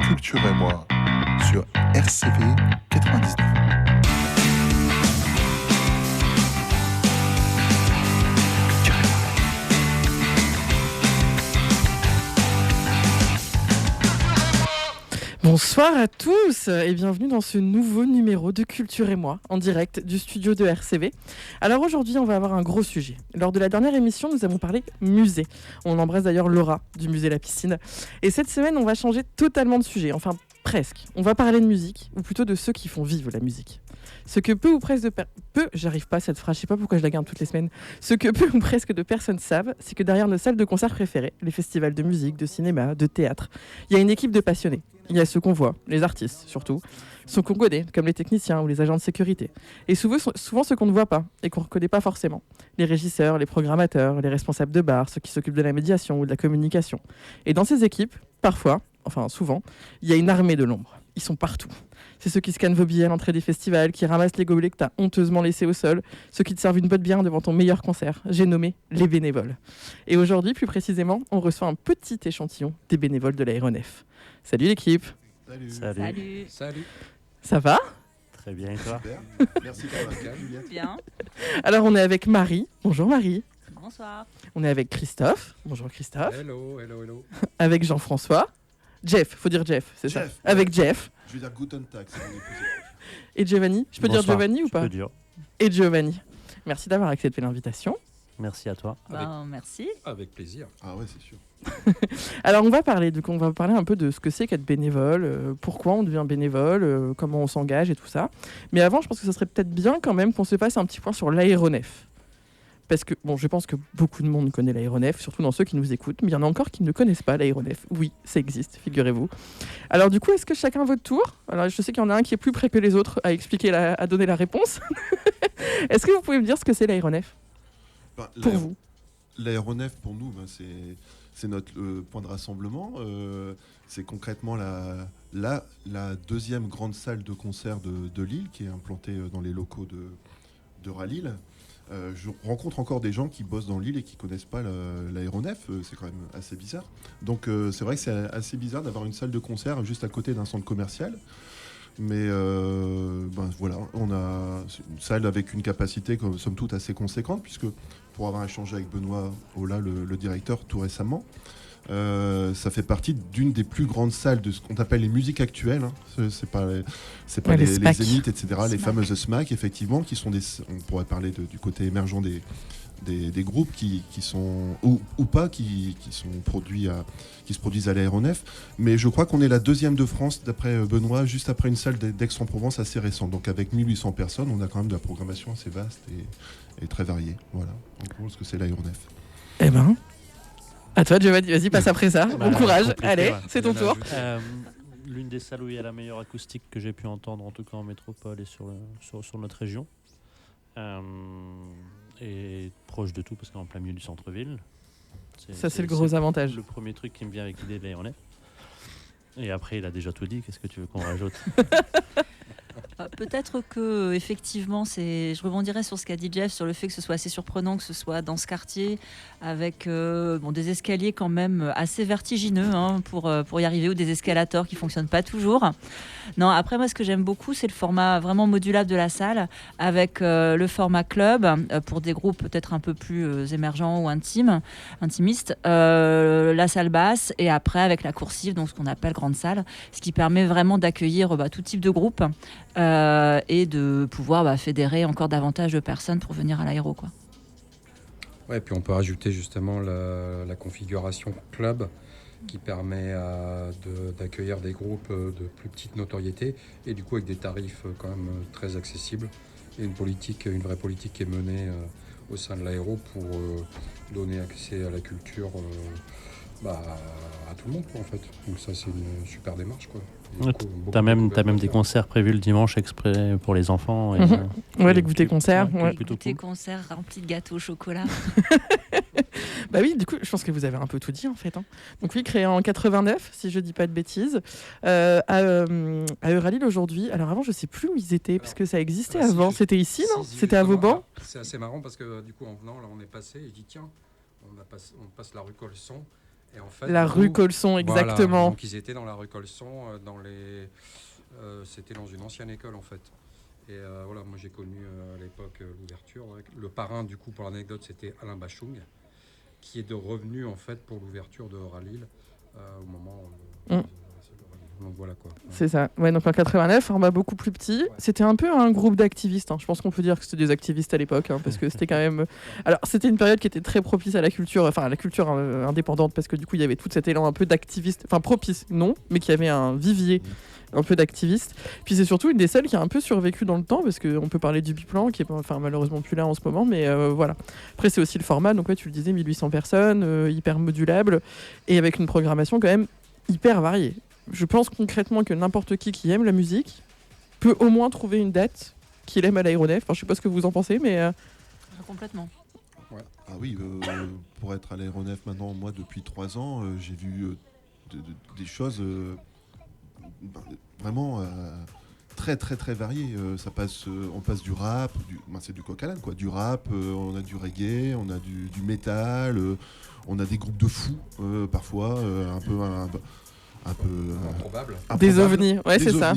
Culture et moi sur RCV 99. Bonsoir à tous et bienvenue dans ce nouveau numéro de Culture et moi, en direct du studio de RCV. Alors aujourd'hui, on va avoir un gros sujet. Lors de la dernière émission, nous avons parlé musée. On embrasse d'ailleurs Laura du musée La Piscine. Et cette semaine, on va changer totalement de sujet, enfin presque. On va parler de musique, ou plutôt de ceux qui font vivre la musique. Ce que peu ou presque j'arrive pas à cette phrase, je sais pas pourquoi je la garde toutes les semaines. Ce que peu ou presque de personnes savent, c'est que derrière nos salles de concert préférées, les festivals de musique, de cinéma, de théâtre, il y a une équipe de passionnés. Il y a ceux qu'on voit, les artistes surtout, ceux qu'on connaît, comme les techniciens ou les agents de sécurité. Et souvent ceux qu'on ne voit pas et qu'on ne reconnaît pas forcément. Les régisseurs, les programmateurs, les responsables de bar, ceux qui s'occupent de la médiation ou de la communication. Et dans ces équipes, parfois, enfin souvent, il y a une armée de l'ombre. Ils sont partout. C'est ceux qui scannent vos billets à l'entrée des festivals, qui ramassent les gobelets que tu as honteusement laissés au sol, ceux qui te servent une botte bière devant ton meilleur concert. J'ai nommé les bénévoles. Et aujourd'hui, plus précisément, on reçoit un petit échantillon des bénévoles de l'aéronef. Salut l'équipe. Salut. Ça va ? Très bien, et toi ? Super. Merci pour l'accueil, Juliette. Bien. Alors on est avec Marie. Bonjour Marie. Bonsoir. On est avec Christophe. Bonjour Christophe. Hello. Avec Jean-François. Jeff, faut dire Jeff, c'est ça. Jeff, Avec ouais. Jeff. Je vais dire Guten Tag. Ça va nous poser. Et Giovanni. Je peux dire Bonsoir. Giovanni ou Tu pas ? peux dire. Et Giovanni. Merci d'avoir accepté l'invitation. Merci à toi. Merci. Avec plaisir. Ah ouais, c'est sûr. Alors on va parler un peu de ce que c'est qu'être bénévole, pourquoi on devient bénévole, comment on s'engage et tout ça. Mais avant, je pense que ça serait peut-être bien quand même qu'on se fasse un petit point sur l'aéronef. Parce que, bon, je pense que beaucoup de monde connaît l'aéronef, surtout dans ceux qui nous écoutent, mais il y en a encore qui ne connaissent pas l'aéronef. Oui, ça existe, figurez-vous. Alors du coup, est-ce que chacun à votre tour ? Alors je sais qu'il y en a un qui est plus près que les autres à donner la réponse. Est-ce que vous pouvez me dire ce que c'est l'aéronef Ben, pour vous ? L'aéronef, pour nous, c'est notre point de rassemblement. C'est concrètement la deuxième grande salle de concert de Lille, qui est implantée dans les locaux de Rallye. Je rencontre encore des gens qui bossent dans Lille et qui ne connaissent pas l'aéronef. C'est quand même assez bizarre. Donc c'est vrai que c'est assez bizarre d'avoir une salle de concert juste à côté d'un centre commercial. Mais voilà, on a une salle avec une capacité, somme toute, assez conséquente, puisque pour avoir échangé avec Benoît Ola, le directeur, tout récemment, ça fait partie d'une des plus grandes salles de ce qu'on appelle les musiques actuelles. C'est pas les Zénith, etc. Les fameuses SMAC, effectivement, qui sont on pourrait parler du côté émergent des groupes qui sont ou pas qui se produisent à l'aéronef, mais je crois qu'on est la deuxième de France d'après Benoît, juste après une salle d'Aix-en-Provence assez récente. Donc avec 1800 personnes, on a quand même de la programmation assez vaste et très variée. Voilà, en gros ce que c'est l'aéronef. Eh ben, à toi Giovanni, vas-y, passe après ça. Bon courage, compliqué, allez, ouais. c'est ton tour. L'une des salles où il y a la meilleure acoustique que j'ai pu entendre, en tout cas en métropole et sur notre région. Et proche de tout, parce qu'on est en plein milieu du centre-ville. C'est le gros avantage. Le premier truc qui me vient avec l'idée de l'aéronef. Et après, il a déjà tout dit. Qu'est-ce que tu veux qu'on rajoute ? Peut-être que effectivement, je rebondirais sur ce qu'a dit Jeff sur le fait que ce soit assez surprenant que ce soit dans ce quartier avec des escaliers quand même assez vertigineux pour y arriver, ou des escalators qui fonctionnent pas toujours. Non, après moi ce que j'aime beaucoup c'est le format vraiment modulable de la salle avec le format club pour des groupes peut-être un peu plus émergents ou intimistes, la salle basse et après avec la coursive, donc ce qu'on appelle grande salle, ce qui permet vraiment d'accueillir tout type de groupe. Et de pouvoir fédérer encore davantage de personnes pour venir à l'aéro, quoi. Ouais, puis on peut rajouter justement la configuration club qui permet d'accueillir des groupes de plus petite notoriété et du coup avec des tarifs quand même très accessibles et une vraie politique qui est menée au sein de l'aéro pour donner accès à la culture à tout le monde, quoi, en fait. Donc ça c'est une super démarche, quoi. T'as même des concerts prévus le dimanche exprès pour les enfants. Ouais, les goûters concerts. Les Ouais. goûters concerts remplis de gâteaux au chocolat. Bah oui, du coup, je pense que vous avez un peu tout dit en fait. Donc oui, créé en 89, si je dis pas de bêtises, à Euralille aujourd'hui. Alors avant, je sais plus où ils étaient, parce que ça existait avant. C'était ici, non ? C'était à Vauban ? C'est assez marrant parce que du coup en venant, là on est passé et je dis tiens, on passe la rue Colson Et en fait, La rue Colson, exactement. Voilà, donc ils étaient dans la rue Colson, c'était dans une ancienne école en fait. Et voilà, moi j'ai connu à l'époque l'ouverture. Le parrain du coup pour l'anecdote c'était Alain Bachung, qui est revenu en fait pour l'ouverture de Ralil au moment donc voilà quoi. C'est ça. Ouais, donc en 89, format beaucoup plus petit. C'était un peu un groupe d'activistes. Je pense qu'on peut dire que c'était des activistes à l'époque, parce que c'était quand même. Alors, c'était une période qui était très propice à la culture, enfin à la culture indépendante, parce que du coup, il y avait tout cet élan un peu d'activistes, enfin propice, non, mais qui avait un vivier un peu d'activistes. Puis c'est surtout une des salles qui a un peu survécu dans le temps, parce qu'on peut parler du Biplan, qui est malheureusement plus là en ce moment, mais voilà. Après, c'est aussi le format, donc ouais, tu le disais, 1800 personnes, hyper modulable, et avec une programmation quand même hyper variée. Je pense concrètement que n'importe qui aime la musique peut au moins trouver une date qu'il aime à l'Aéronef. Enfin, je sais pas ce que vous en pensez, mais... Complètement. Ah oui, pour être à l'Aéronef maintenant, moi depuis 3 ans, j'ai vu des choses vraiment très très très variées. On passe du rap, c'est du coq à l'âne quoi, du rap, on a du reggae, on a du métal, on a des groupes de fous parfois, un peu Improbable. Des ovnis, ouais, des c'est ça.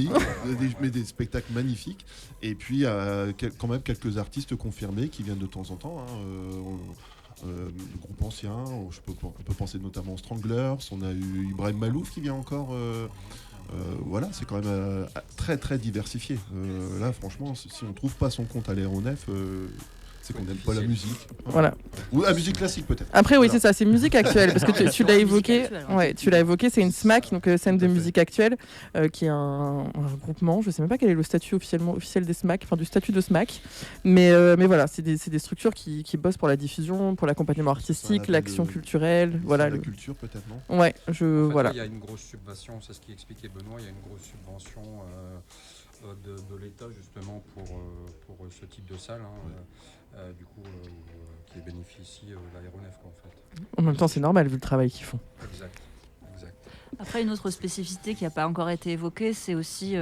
mais des spectacles magnifiques. Et puis quand même quelques artistes confirmés qui viennent de temps en temps. Le groupe ancien, on peut penser notamment aux Stranglers. On a eu Ibrahim Malouf qui vient encore. Voilà, c'est quand même très très diversifié. Là, franchement, si on trouve pas son compte à l'Aéronef, c'est qu'on n'aime pas la musique. Voilà. Ou la musique classique peut-être. Après, oui, Voilà. c'est ça, c'est musique actuelle, parce que tu l'as évoqué. Actuelle, Ouais, tu l'as évoqué, c'est une SMAC, donc scène de musique actuelle, qui est un regroupement. Je sais même pas quel est le statut officiel des SMAC, enfin du statut de SMAC, mais voilà, c'est des structures qui bossent pour la diffusion, pour l'accompagnement artistique, l'action culturelle, voilà. La culture peut-être non. Ouais, En fait, voilà. il y a une grosse subvention, c'est ce qu'expliquait Benoît, il y a une grosse subvention de l'État justement pour ce type de salle, du coup, qui bénéficie l'Aéronef en fait. En même temps, c'est normal vu le travail qu'ils font. Exact. Après, une autre spécificité qui n'a pas encore été évoquée, c'est aussi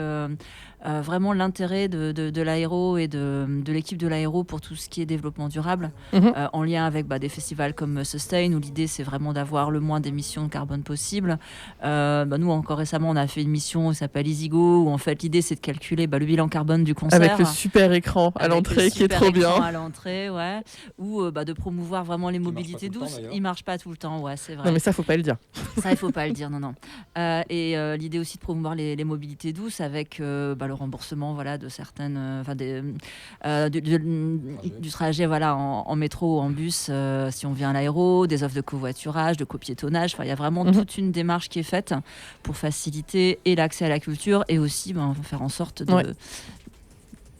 vraiment l'intérêt de l'aéro et de l'équipe de l'aéro pour tout ce qui est développement durable, en lien avec des festivals comme Sustain, où l'idée c'est vraiment d'avoir le moins d'émissions de carbone possible. Nous, encore récemment, on a fait une mission qui s'appelle EasyGo, où en fait l'idée c'est de calculer le bilan carbone du concert. Avec le super écran à l'entrée qui est trop bien. À l'entrée, ouais. Ou de promouvoir vraiment les mobilités douces. Il marche pas tout le temps, ouais, c'est vrai. Non, mais ça, faut pas le dire. Ça, il faut pas le dire, non. Et l'idée aussi de promouvoir les mobilités douces avec le remboursement de certaines du trajet en métro ou en bus si on vient à l'aéro, des offres de covoiturage, de copiétonnage. Il y a vraiment toute une démarche qui est faite pour faciliter et l'accès à la culture et aussi faire en sorte de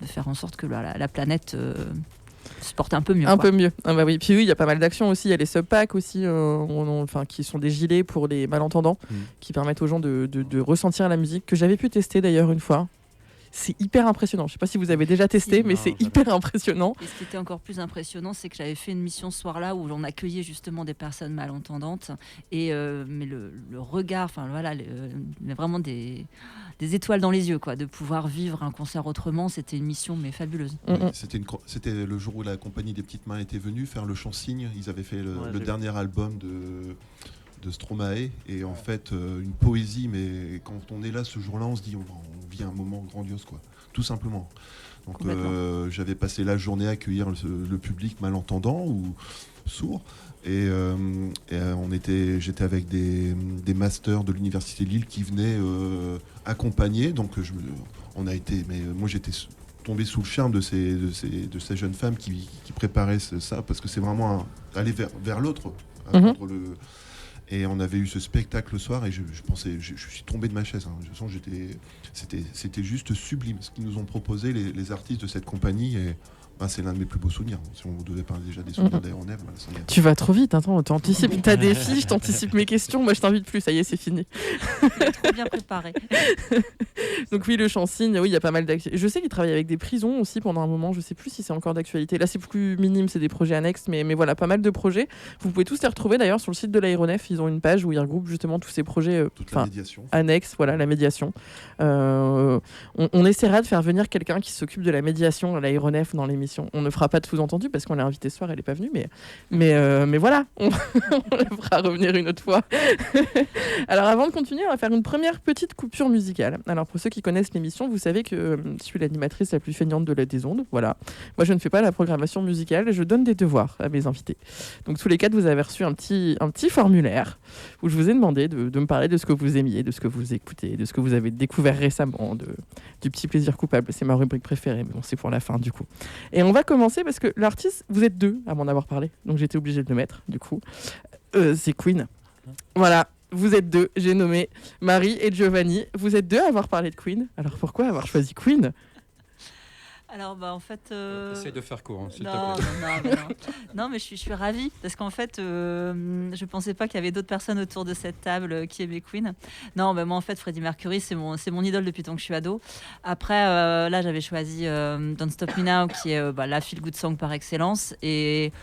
faire en sorte que la planète se porte un peu mieux. Un peu mieux. Ah bah oui. Puis oui, il y a pas mal d'actions aussi. Il y a les subpacks aussi, qui sont des gilets pour les malentendants, qui permettent aux gens de ressentir la musique, que j'avais pu tester d'ailleurs une fois. C'est hyper impressionnant. Je sais pas si vous avez déjà testé, mais c'est hyper impressionnant. Et ce qui était encore plus impressionnant, c'est que j'avais fait une mission ce soir-là où l'on accueillait justement des personnes malentendantes. Et mais le regard, vraiment des étoiles dans les yeux, quoi, de pouvoir vivre un concert autrement, c'était une mission mais fabuleuse. C'était le jour où la compagnie des Petites Mains était venue faire le chant-cygne. Ils avaient fait le dernier album de Stromae, et en fait une poésie, mais quand on est là ce jour-là, on se dit on vit un moment grandiose, quoi, tout simplement. Donc j'avais passé la journée à accueillir le public malentendant ou sourd, et j'étais avec des masters de l'université de Lille qui venaient accompagner, donc moi j'étais tombé sous le charme de ces jeunes femmes qui préparaient ça, parce que c'est vraiment aller vers l'autre, et on avait eu ce spectacle le soir, et je pensais, je suis tombé de ma chaise. Je sens que c'était juste sublime ce qu'ils nous ont proposé les artistes de cette compagnie, et c'est l'un de mes plus beaux souvenirs. Si on devait parler déjà des souvenirs d'Aéronef, Tu vas trop vite, attends, t'anticipes, t'as des fiches, t'anticipes mes questions, moi je t'invite plus, ça y est, c'est fini. Trop bien préparé. Donc oui, le chant-cygne, oui, il y a pas mal d'activités. Je sais qu'ils travaillent avec des prisons aussi pendant un moment, je sais plus si c'est encore d'actualité. Là, c'est plus minime, c'est des projets annexes, mais voilà, pas mal de projets. Vous pouvez tous les retrouver d'ailleurs sur le site de l'Aéronef, ils ont une page où ils regroupent justement tous ces projets annexes, voilà, la médiation. On essaiera de faire venir quelqu'un qui s'occupe de la médiation à l'Aéronef dans l'émission, l'émission. On ne fera pas de sous-entendu parce qu'on l'a invitée ce soir, elle n'est pas venue, mais voilà, on le fera revenir une autre fois. Alors avant de continuer, on va faire une première petite coupure musicale. Alors pour ceux qui connaissent l'émission, vous savez que je suis l'animatrice la plus feignante des ondes. Voilà. Moi, je ne fais pas la programmation musicale, je donne des devoirs à mes invités. Donc tous les 4, vous avez reçu un petit formulaire où je vous ai demandé de me parler de ce que vous aimiez, de ce que vous écoutez, de ce que vous avez découvert récemment, du petit plaisir coupable. C'est ma rubrique préférée, mais bon, c'est pour la fin du coup. Et on va commencer parce que l'artiste, vous êtes 2 à m'en avoir parlé, donc j'étais obligée de le mettre du coup. C'est Queen. Voilà, vous êtes 2, j'ai nommé Marie et Giovanni. Vous êtes 2 à avoir parlé de Queen. Alors pourquoi avoir choisi Queen ? Alors, en fait... Essaye de faire court, s'il te non, plaît. non, mais je suis ravie parce qu'en fait, je pensais pas qu'il y avait d'autres personnes autour de cette table qui aimaient Queen. Non, moi en fait, Freddie Mercury, c'est mon idole depuis tant que je suis ado. Après, là, j'avais choisi Don't Stop Me Now, qui est la feel good song par excellence. Et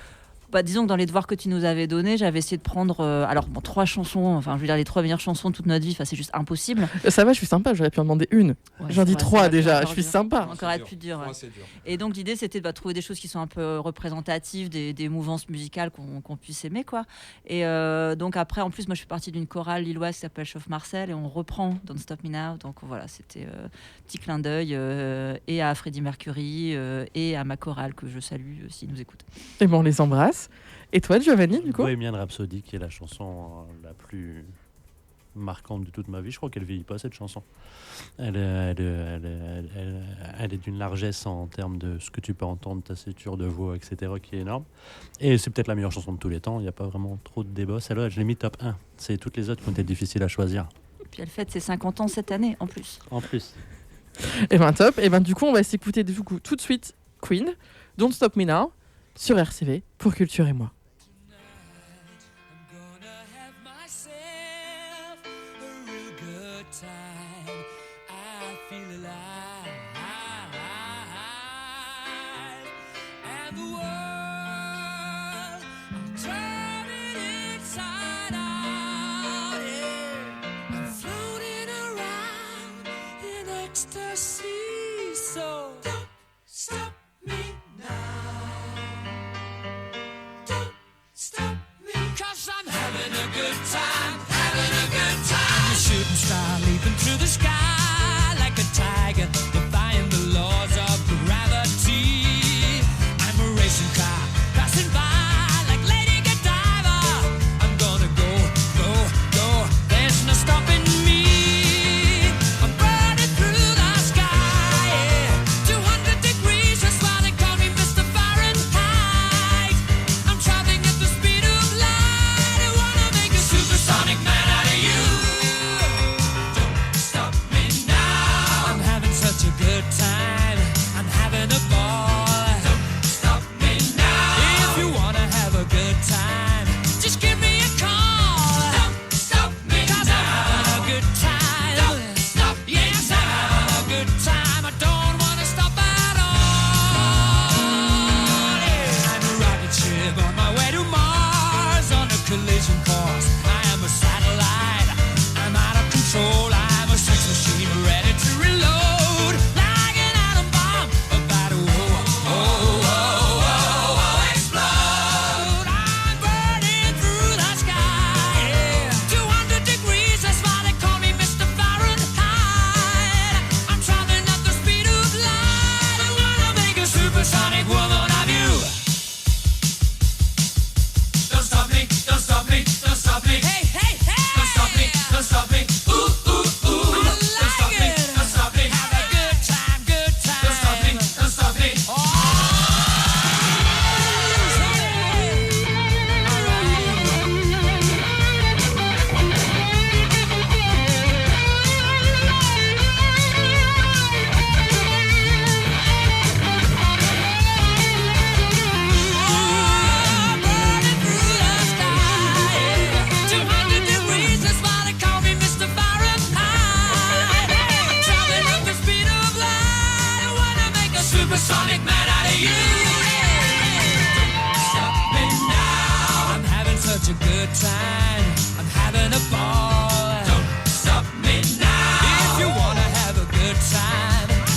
disons que dans les devoirs que tu nous avais donnés, j'avais essayé de prendre 3 chansons, enfin je veux dire les 3 meilleures chansons de toute notre vie, c'est juste impossible. Ça va, je suis sympa, j'aurais pu en demander une. J'en dis 3 déjà, je suis sympa. Encore être plus dur. Ouais. Et donc l'idée c'était de trouver des choses qui sont un peu représentatives des mouvances musicales qu'on puisse aimer, quoi. Et donc après, en plus moi je suis partie d'une chorale lilloise qui s'appelle Chauffe Marcel et on reprend Don't Stop Me Now, donc voilà, c'était petit clin d'œil et à Freddie Mercury et à ma chorale que je salue s'ils nous écoutent. Et on les embrasse. Et toi, Giovanni, du coup ? Bohemian Rhapsody, qui est la chanson la plus marquante de toute ma vie. Je crois qu'elle vieillit pas, cette chanson. Elle est d'une largesse en termes de ce que tu peux entendre, ta tessiture de voix, etc., qui est énorme. Et c'est peut-être la meilleure chanson de tous les temps. Il n'y a pas vraiment trop de débat. Celle-là, je l'ai mis top 1. C'est toutes les autres qui ont été difficiles à choisir. Et puis elle fête ses 50 ans cette année, en plus. En plus. Et top. Et du coup, on va s'écouter tout de suite Queen, Don't Stop Me Now, sur RCV pour Culture et moi.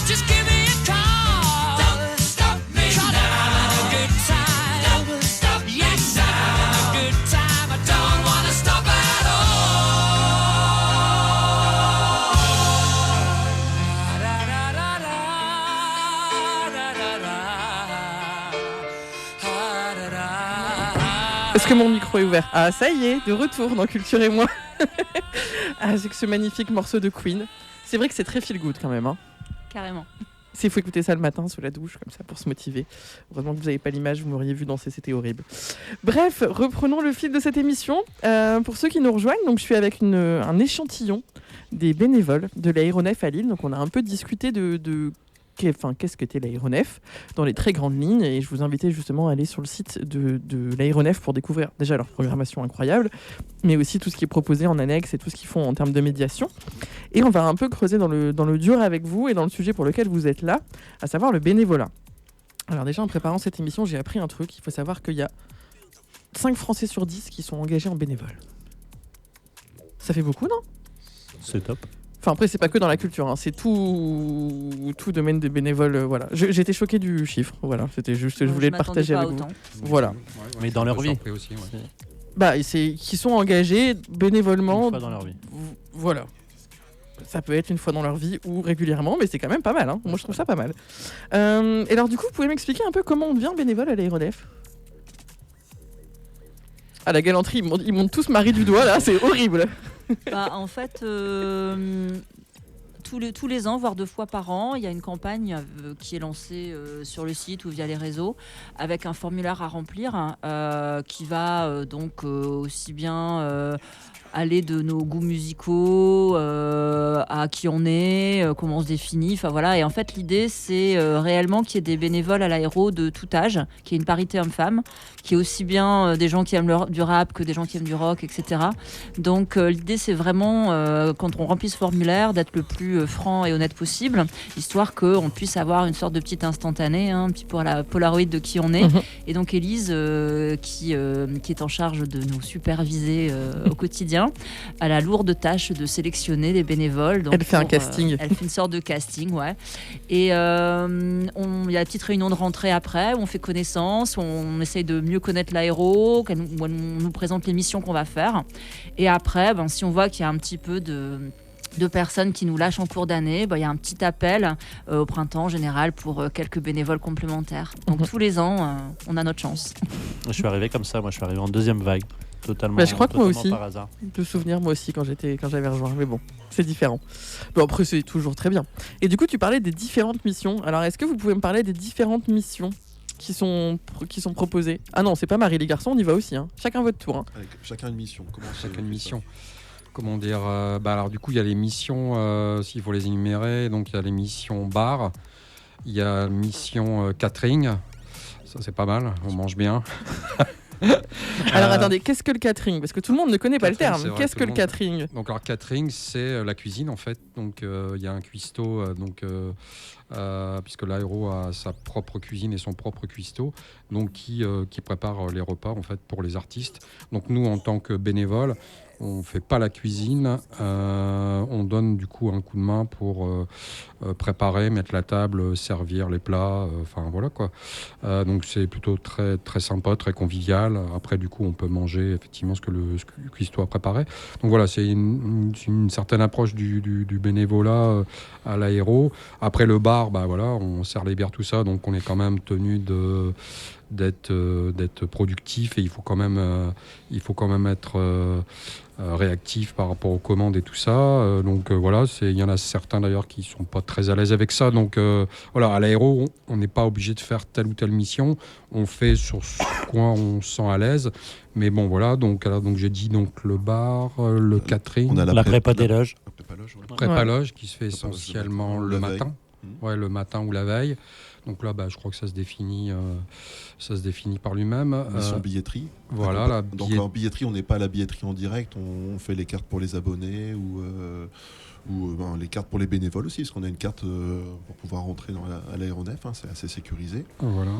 Just give me a call. Don't stop me now. Est-ce que mon micro est ouvert? Ah, ça y est, de retour dans Culture et moi. Avec ce magnifique morceau de Queen. C'est vrai que c'est très feel good quand même. Hein. Carrément. Il faut écouter ça le matin sous la douche, comme ça, pour se motiver. Heureusement que vous n'avez pas l'image, vous m'auriez vu danser, c'était horrible. Bref, reprenons le fil de cette émission. Pour ceux qui nous rejoignent, donc, je suis avec un échantillon des bénévoles de l'aéronef à Lille. Donc on a un peu discuté qu'est-ce qu'était l'aéronef dans les très grandes lignes, et je vous invitais justement à aller sur le site de l'aéronef pour découvrir déjà leur programmation incroyable, mais aussi tout ce qui est proposé en annexe et tout ce qu'ils font en termes de médiation. Et on va un peu creuser dans le dur avec vous et dans le sujet pour lequel vous êtes là, à savoir le bénévolat. Alors déjà, en préparant cette émission, j'ai appris un truc. Il faut savoir qu'il y a 5 Français sur 10 qui sont engagés en bénévole. Ça fait beaucoup, non ? C'est top. Enfin, après, c'est pas que dans la culture, hein. C'est tout domaine des bénévoles. Voilà. J'étais choqué du chiffre. Voilà. C'était juste, je voulais le partager avec vous. Voilà. Mais dans leur vie. Aussi, ouais. Bah, c'est qui sont engagés bénévolement. Une fois dans leur vie. Voilà. Ça peut être une fois dans leur vie ou régulièrement, mais c'est quand même pas mal. Hein. Moi, je trouve ça pas mal. Et alors, du coup, vous pouvez m'expliquer un peu comment on devient bénévole à l'aéronef ? Ah, la galanterie, ils montent tous Marie du doigt, là, c'est horrible. En fait, tous les ans, voire 2 fois par an, il y a une campagne qui est lancée sur le site ou via les réseaux avec un formulaire à remplir qui va donc aussi bien aller de nos goûts musicaux à qui on est, comment on se définit, enfin voilà. Et en fait, l'idée, c'est réellement qu'il y ait des bénévoles à l'aéro de tout âge, qu'il y ait une parité homme-femme, qu'il y ait aussi bien des gens qui aiment du rap que des gens qui aiment du rock, etc. Donc l'idée, c'est vraiment, quand on remplit ce formulaire, d'être le plus franc et honnête possible, histoire qu'on puisse avoir une sorte de petit instantané, un petit peu à la Polaroid de qui on est. Et donc Élise, qui est en charge de nous superviser au quotidien, a la lourde tâche de sélectionner les bénévoles. Donc elle fait un casting. Elle fait une sorte de casting, ouais. Et il y a la petite réunion de rentrée après, où on fait connaissance, où on essaye de mieux connaître l'aéro, où on nous présente les missions qu'on va faire. Et après, si on voit qu'il y a un petit peu de personnes qui nous lâchent en cours d'année, il y a un petit appel au printemps en général pour quelques bénévoles complémentaires. Donc tous les ans, on a notre chance. Je suis arrivé comme ça, moi je suis arrivé en deuxième vague. Totalement, je crois que moi aussi, par hasard. de souvenir moi aussi quand j'avais rejoint, mais bon, c'est différent. Bon, après c'est toujours très bien. Et du coup, tu parlais des différentes missions. Alors, est-ce que vous pouvez me parler des différentes missions qui sont proposées ? Ah non, c'est pas Marie, les garçons, on y va aussi. Hein. Chacun votre tour. Hein. Avec chacun une mission. Chacun une mission. Comment dire alors du coup, il y a les missions, s'il faut les énumérer. Donc, il y a les missions bar, il y a mission catering. Ça, c'est pas mal, on mange bien. Alors attendez, qu'est-ce que le catering ? Parce que tout le monde ne connaît pas le terme. Qu'est-ce que le catering ? Donc alors catering, c'est la cuisine en fait. Donc il y a un cuistot, puisque l'aéro a sa propre cuisine et son propre cuistot, donc qui prépare les repas en fait pour les artistes. Donc nous en tant que bénévoles, on fait pas la cuisine, on donne du coup un coup de main pour préparer, mettre la table, servir les plats, enfin voilà quoi. Donc c'est plutôt très très sympa, très convivial. Après du coup on peut manger effectivement ce que le cuistot a préparé. Donc voilà, c'est une certaine approche du bénévolat à l'aéro. Après le bar, voilà, on sert les bières tout ça, donc on est quand même tenu d'être productif et il faut quand même être réactif par rapport aux commandes et tout ça. Donc voilà, il y en a certains d'ailleurs qui sont pas très à l'aise avec ça. Donc voilà, à l'aéro, on n'est pas obligé de faire telle ou telle mission. On fait sur ce quoi on se sent à l'aise. Mais bon voilà, donc j'ai dit donc le bar, le catering, on a la prépa des loges. Prépa-loge qui se fait essentiellement le matin. Ouais, le matin ou la veille. Donc là, je crois que ça se définit par lui-même. Mission billetterie. Voilà. Donc en billetterie, on n'est pas à la billetterie en direct. On fait les cartes pour les abonnés ou les cartes pour les bénévoles aussi, parce qu'on a une carte pour pouvoir rentrer à l'aéronef. C'est assez sécurisé. Voilà.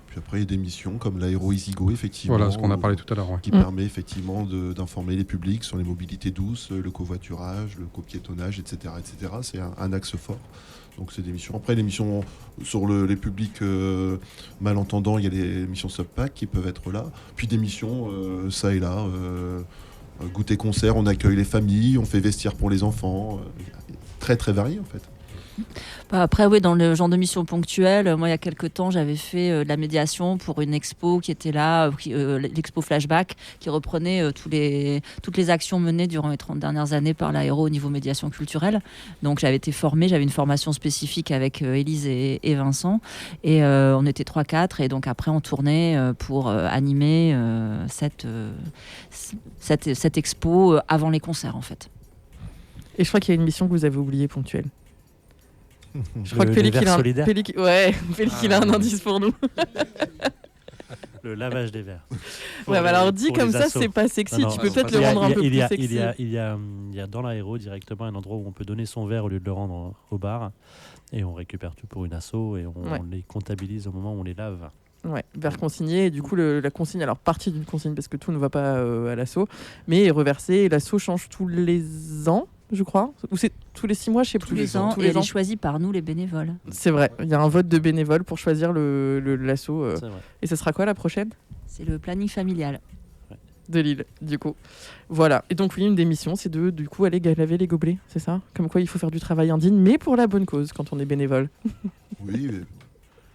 Puis après, il y a des missions comme l'aéro EasyGo, effectivement. Voilà, ce qu'on a parlé tout à l'heure. Ouais. Qui permet effectivement d'informer les publics sur les mobilités douces, le covoiturage, le copiétonnage, etc. etc. C'est un axe fort. Donc c'est des missions. Après, les missions sur les publics malentendants, il y a les missions sub-pack qui peuvent être là. Puis des missions ça et là. Goûter concert, on accueille les familles, on fait vestiaire pour les enfants. Très très varié en fait. Après, oui, dans le genre de mission ponctuelle, moi, il y a quelques temps, j'avais fait de la médiation pour une expo qui était là, l'expo Flashback, qui reprenait toutes les actions menées durant les 30 dernières années par l'Aéro au niveau médiation culturelle. Donc, j'avais été formée, j'avais une formation spécifique avec Élise et Vincent. Et on était 3-4. Et donc, après, on tournait pour animer cette expo avant les concerts, en fait. Et je crois qu'il y a une mission que vous avez oubliée ponctuelle. Je crois que Les Félix, verres il a solidaires. il a un indice pour nous. Le lavage des verres. Ouais, bah alors dit pour comme les ça, assos. c'est pas sexy. Non, Tu non, peux c'est peut-être pas le sexy. rendre un peu plus il y sexy. a dans l'aéro directement un endroit où on peut donner son verre au lieu de le rendre au bar. Et on récupère tout pour une asso et on les comptabilise au moment où on les lave. Ouais, verre consigné. Et du coup, la consigne, alors partie d'une consigne parce que tout ne va pas à l'asso, mais est reversé. Et l'asso change tous les ans, je crois. Ou c'est tous les 6 mois, je sais plus. Tous les ans, et elle est choisie par nous, les bénévoles. C'est vrai. Il y a un vote de bénévoles pour choisir l'asso. C'est vrai. Et ce sera quoi la prochaine C'est le planning familial. de Lille, du coup. Voilà. Et donc, oui, une des missions, c'est de, du coup, aller laver les gobelets, c'est ça? Comme quoi, il faut faire du travail indigne, mais pour la bonne cause, quand on est bénévole. Oui, mais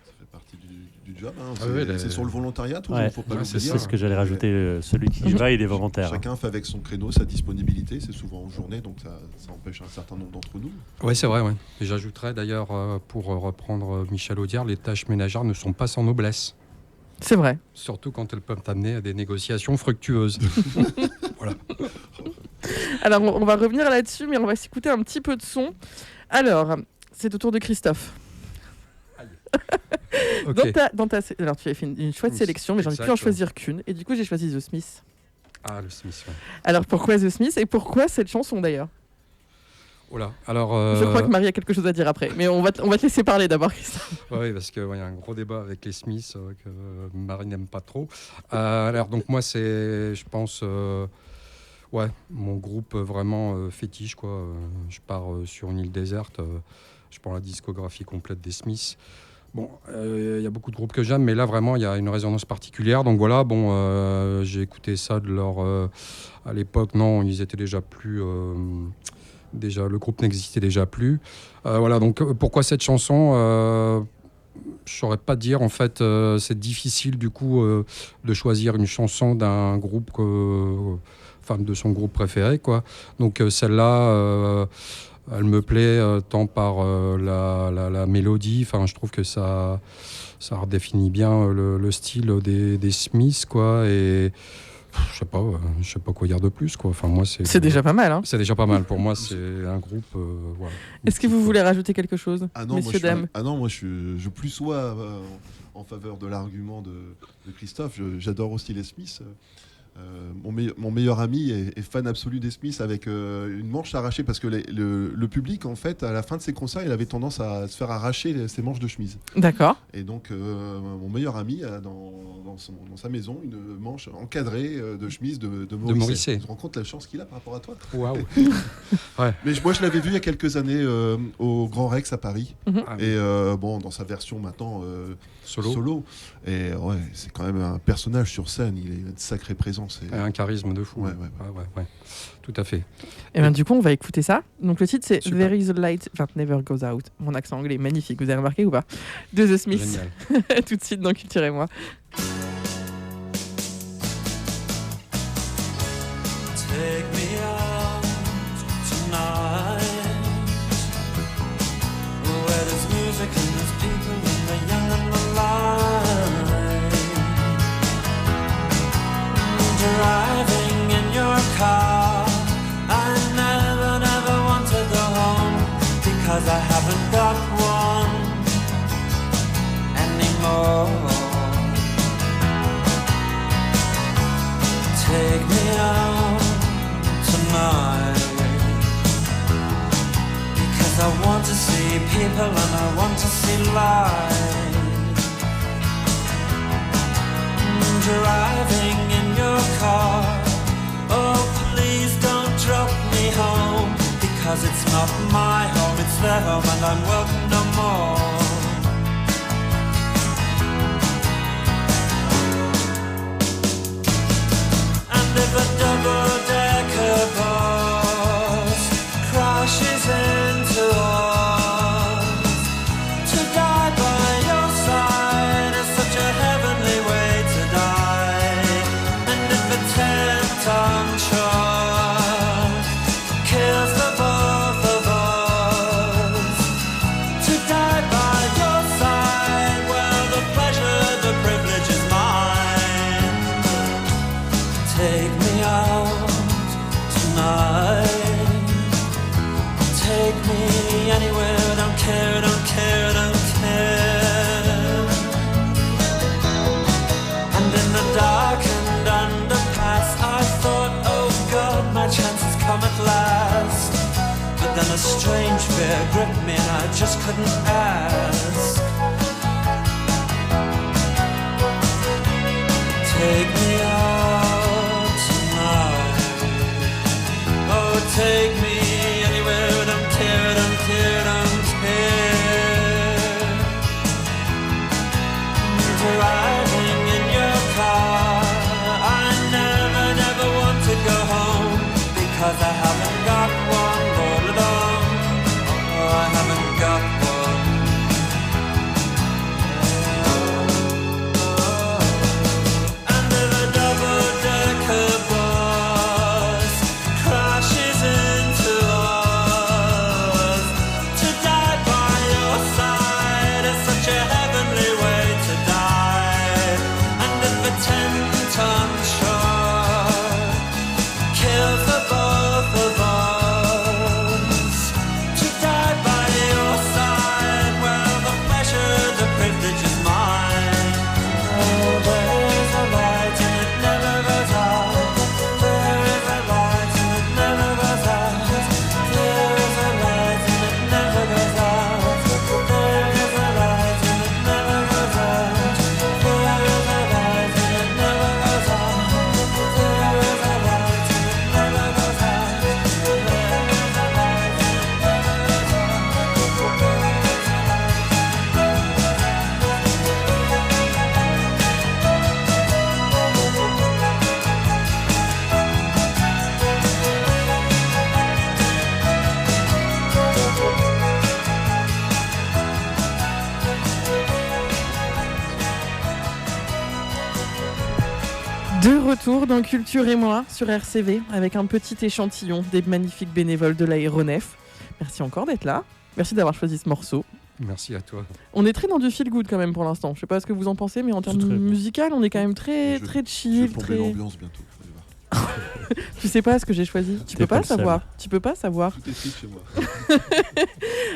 ça fait partie du job. Hein. Ah oui, C'est sur le volontariat, tout. Ouais. Faut pas Ouais, l'oublier, C'est ce que j'allais hein. rajouter. Celui qui y va, il est volontaire. Chacun fait avec son créneau, sa disponibilité. C'est souvent en journée, donc ça empêche un certain nombre d'entre nous. Oui, c'est vrai. Ouais. Et j'ajouterais d'ailleurs, pour reprendre Michel Audiard, les tâches ménagères ne sont pas sans noblesse. C'est vrai. Surtout quand elles peuvent amener à des négociations fructueuses. Voilà. Alors, on va revenir là-dessus, mais on va s'écouter un petit peu de son. Alors, c'est au tour de Christophe. Ok. Alors, tu as fait une chouette Une- sélection, mais j'en ai pu en exact, choisir qu'une. Et du coup, j'ai choisi The Smiths. Ah, le Smith. Ouais. Alors, pourquoi The Smiths et pourquoi cette chanson d'ailleurs Oh là. Alors, Je crois que Marie a quelque chose à dire après. Mais on va te laisser parler d'abord, Christophe. oui, parce qu'il y a un gros débat avec les Smiths que Marie n'aime pas trop. Alors, donc, moi, c'est, je pense, mon groupe vraiment fétiche, quoi. Je pars sur une île déserte. Je prends la discographie complète des Smiths. Bon, il y a beaucoup de groupes que j'aime, mais là, vraiment, il y a une résonance particulière. Donc voilà, bon, j'ai écouté ça de leur... à l'époque, non, ils étaient déjà plus... déjà, le groupe n'existait déjà plus. Voilà, donc pourquoi cette chanson je saurais pas dire. En fait, c'est difficile, du coup, de choisir une chanson d'un groupe... enfin, de son groupe préféré, quoi. Donc celle-là... elle me plaît tant par la mélodie, enfin je trouve que ça redéfinit bien le style des Smiths, quoi, et je sais pas quoi dire de plus, quoi. Enfin moi C'est déjà pas mal, hein. c'est déjà pas mal pour moi, c'est un groupe voilà. Est-ce que vous voulez rajouter quelque chose, Ah non, messieurs, dames moi je plus sois en faveur de l'argument de Christophe. J'adore aussi les Smiths. Mon meilleur ami est fan absolu des Smiths avec une manche arrachée parce que le public, en fait, à la fin de ses concerts, il avait tendance à se faire arracher ses manches de chemise. D'accord. Et donc, mon meilleur ami a dans sa maison une manche encadrée de chemise de Morrissey. Tu te rends compte la chance qu'il a par rapport à toi? Waouh. Mais moi, je l'avais vu il y a quelques années au Grand Rex à Paris. Ah, Et dans sa version maintenant solo. Et ouais, c'est quand même un personnage sur scène. Il a une sacrée présence. Un charisme de fou. Ouais. Ouais. Tout à fait. Et bien du coup, on va écouter ça. Donc le titre, c'est Super. There is a light that never goes out. Mon accent anglais est magnifique, vous avez remarqué ou pas? De The Smiths. Génial. Tout de suite dans Culture et moi. Take me out tonight, where there's music and there's people and the young and the light. Driving in your car, I never want to go home because I haven't got one anymore. Take me out tonight, because I want to see people and I want to see light. Driving in your car, oh please don't drop me home, because it's not my home, it's their home and I'm welcome no more. And if a double-decker bus crashes into us, take me anywhere, don't care, don't care, don't care. And in the darkened underpass I thought, oh God, my chance has come at last. But then a strange fear gripped me and I just couldn't ask. Take me out tonight. Oh, take me anywhere, don't care, don't care, don't care. Driving in your car, I never, never want to go home because I haven't got one all alone. Oh, I haven't got one. De retour dans Culture et moi sur RCV avec un petit échantillon des magnifiques bénévoles de l'aéronef. Merci encore d'être là. Merci d'avoir choisi ce morceau. Merci à toi. On est très dans du feel good quand même pour l'instant. Je sais pas ce que vous en pensez, mais en termes musical, on est quand même très chill. Je vais plomber l'ambiance bientôt. Tu sais pas ce que j'ai choisi. Tu peux pas savoir. Tu peux pas savoir. Tout est écrit chez moi.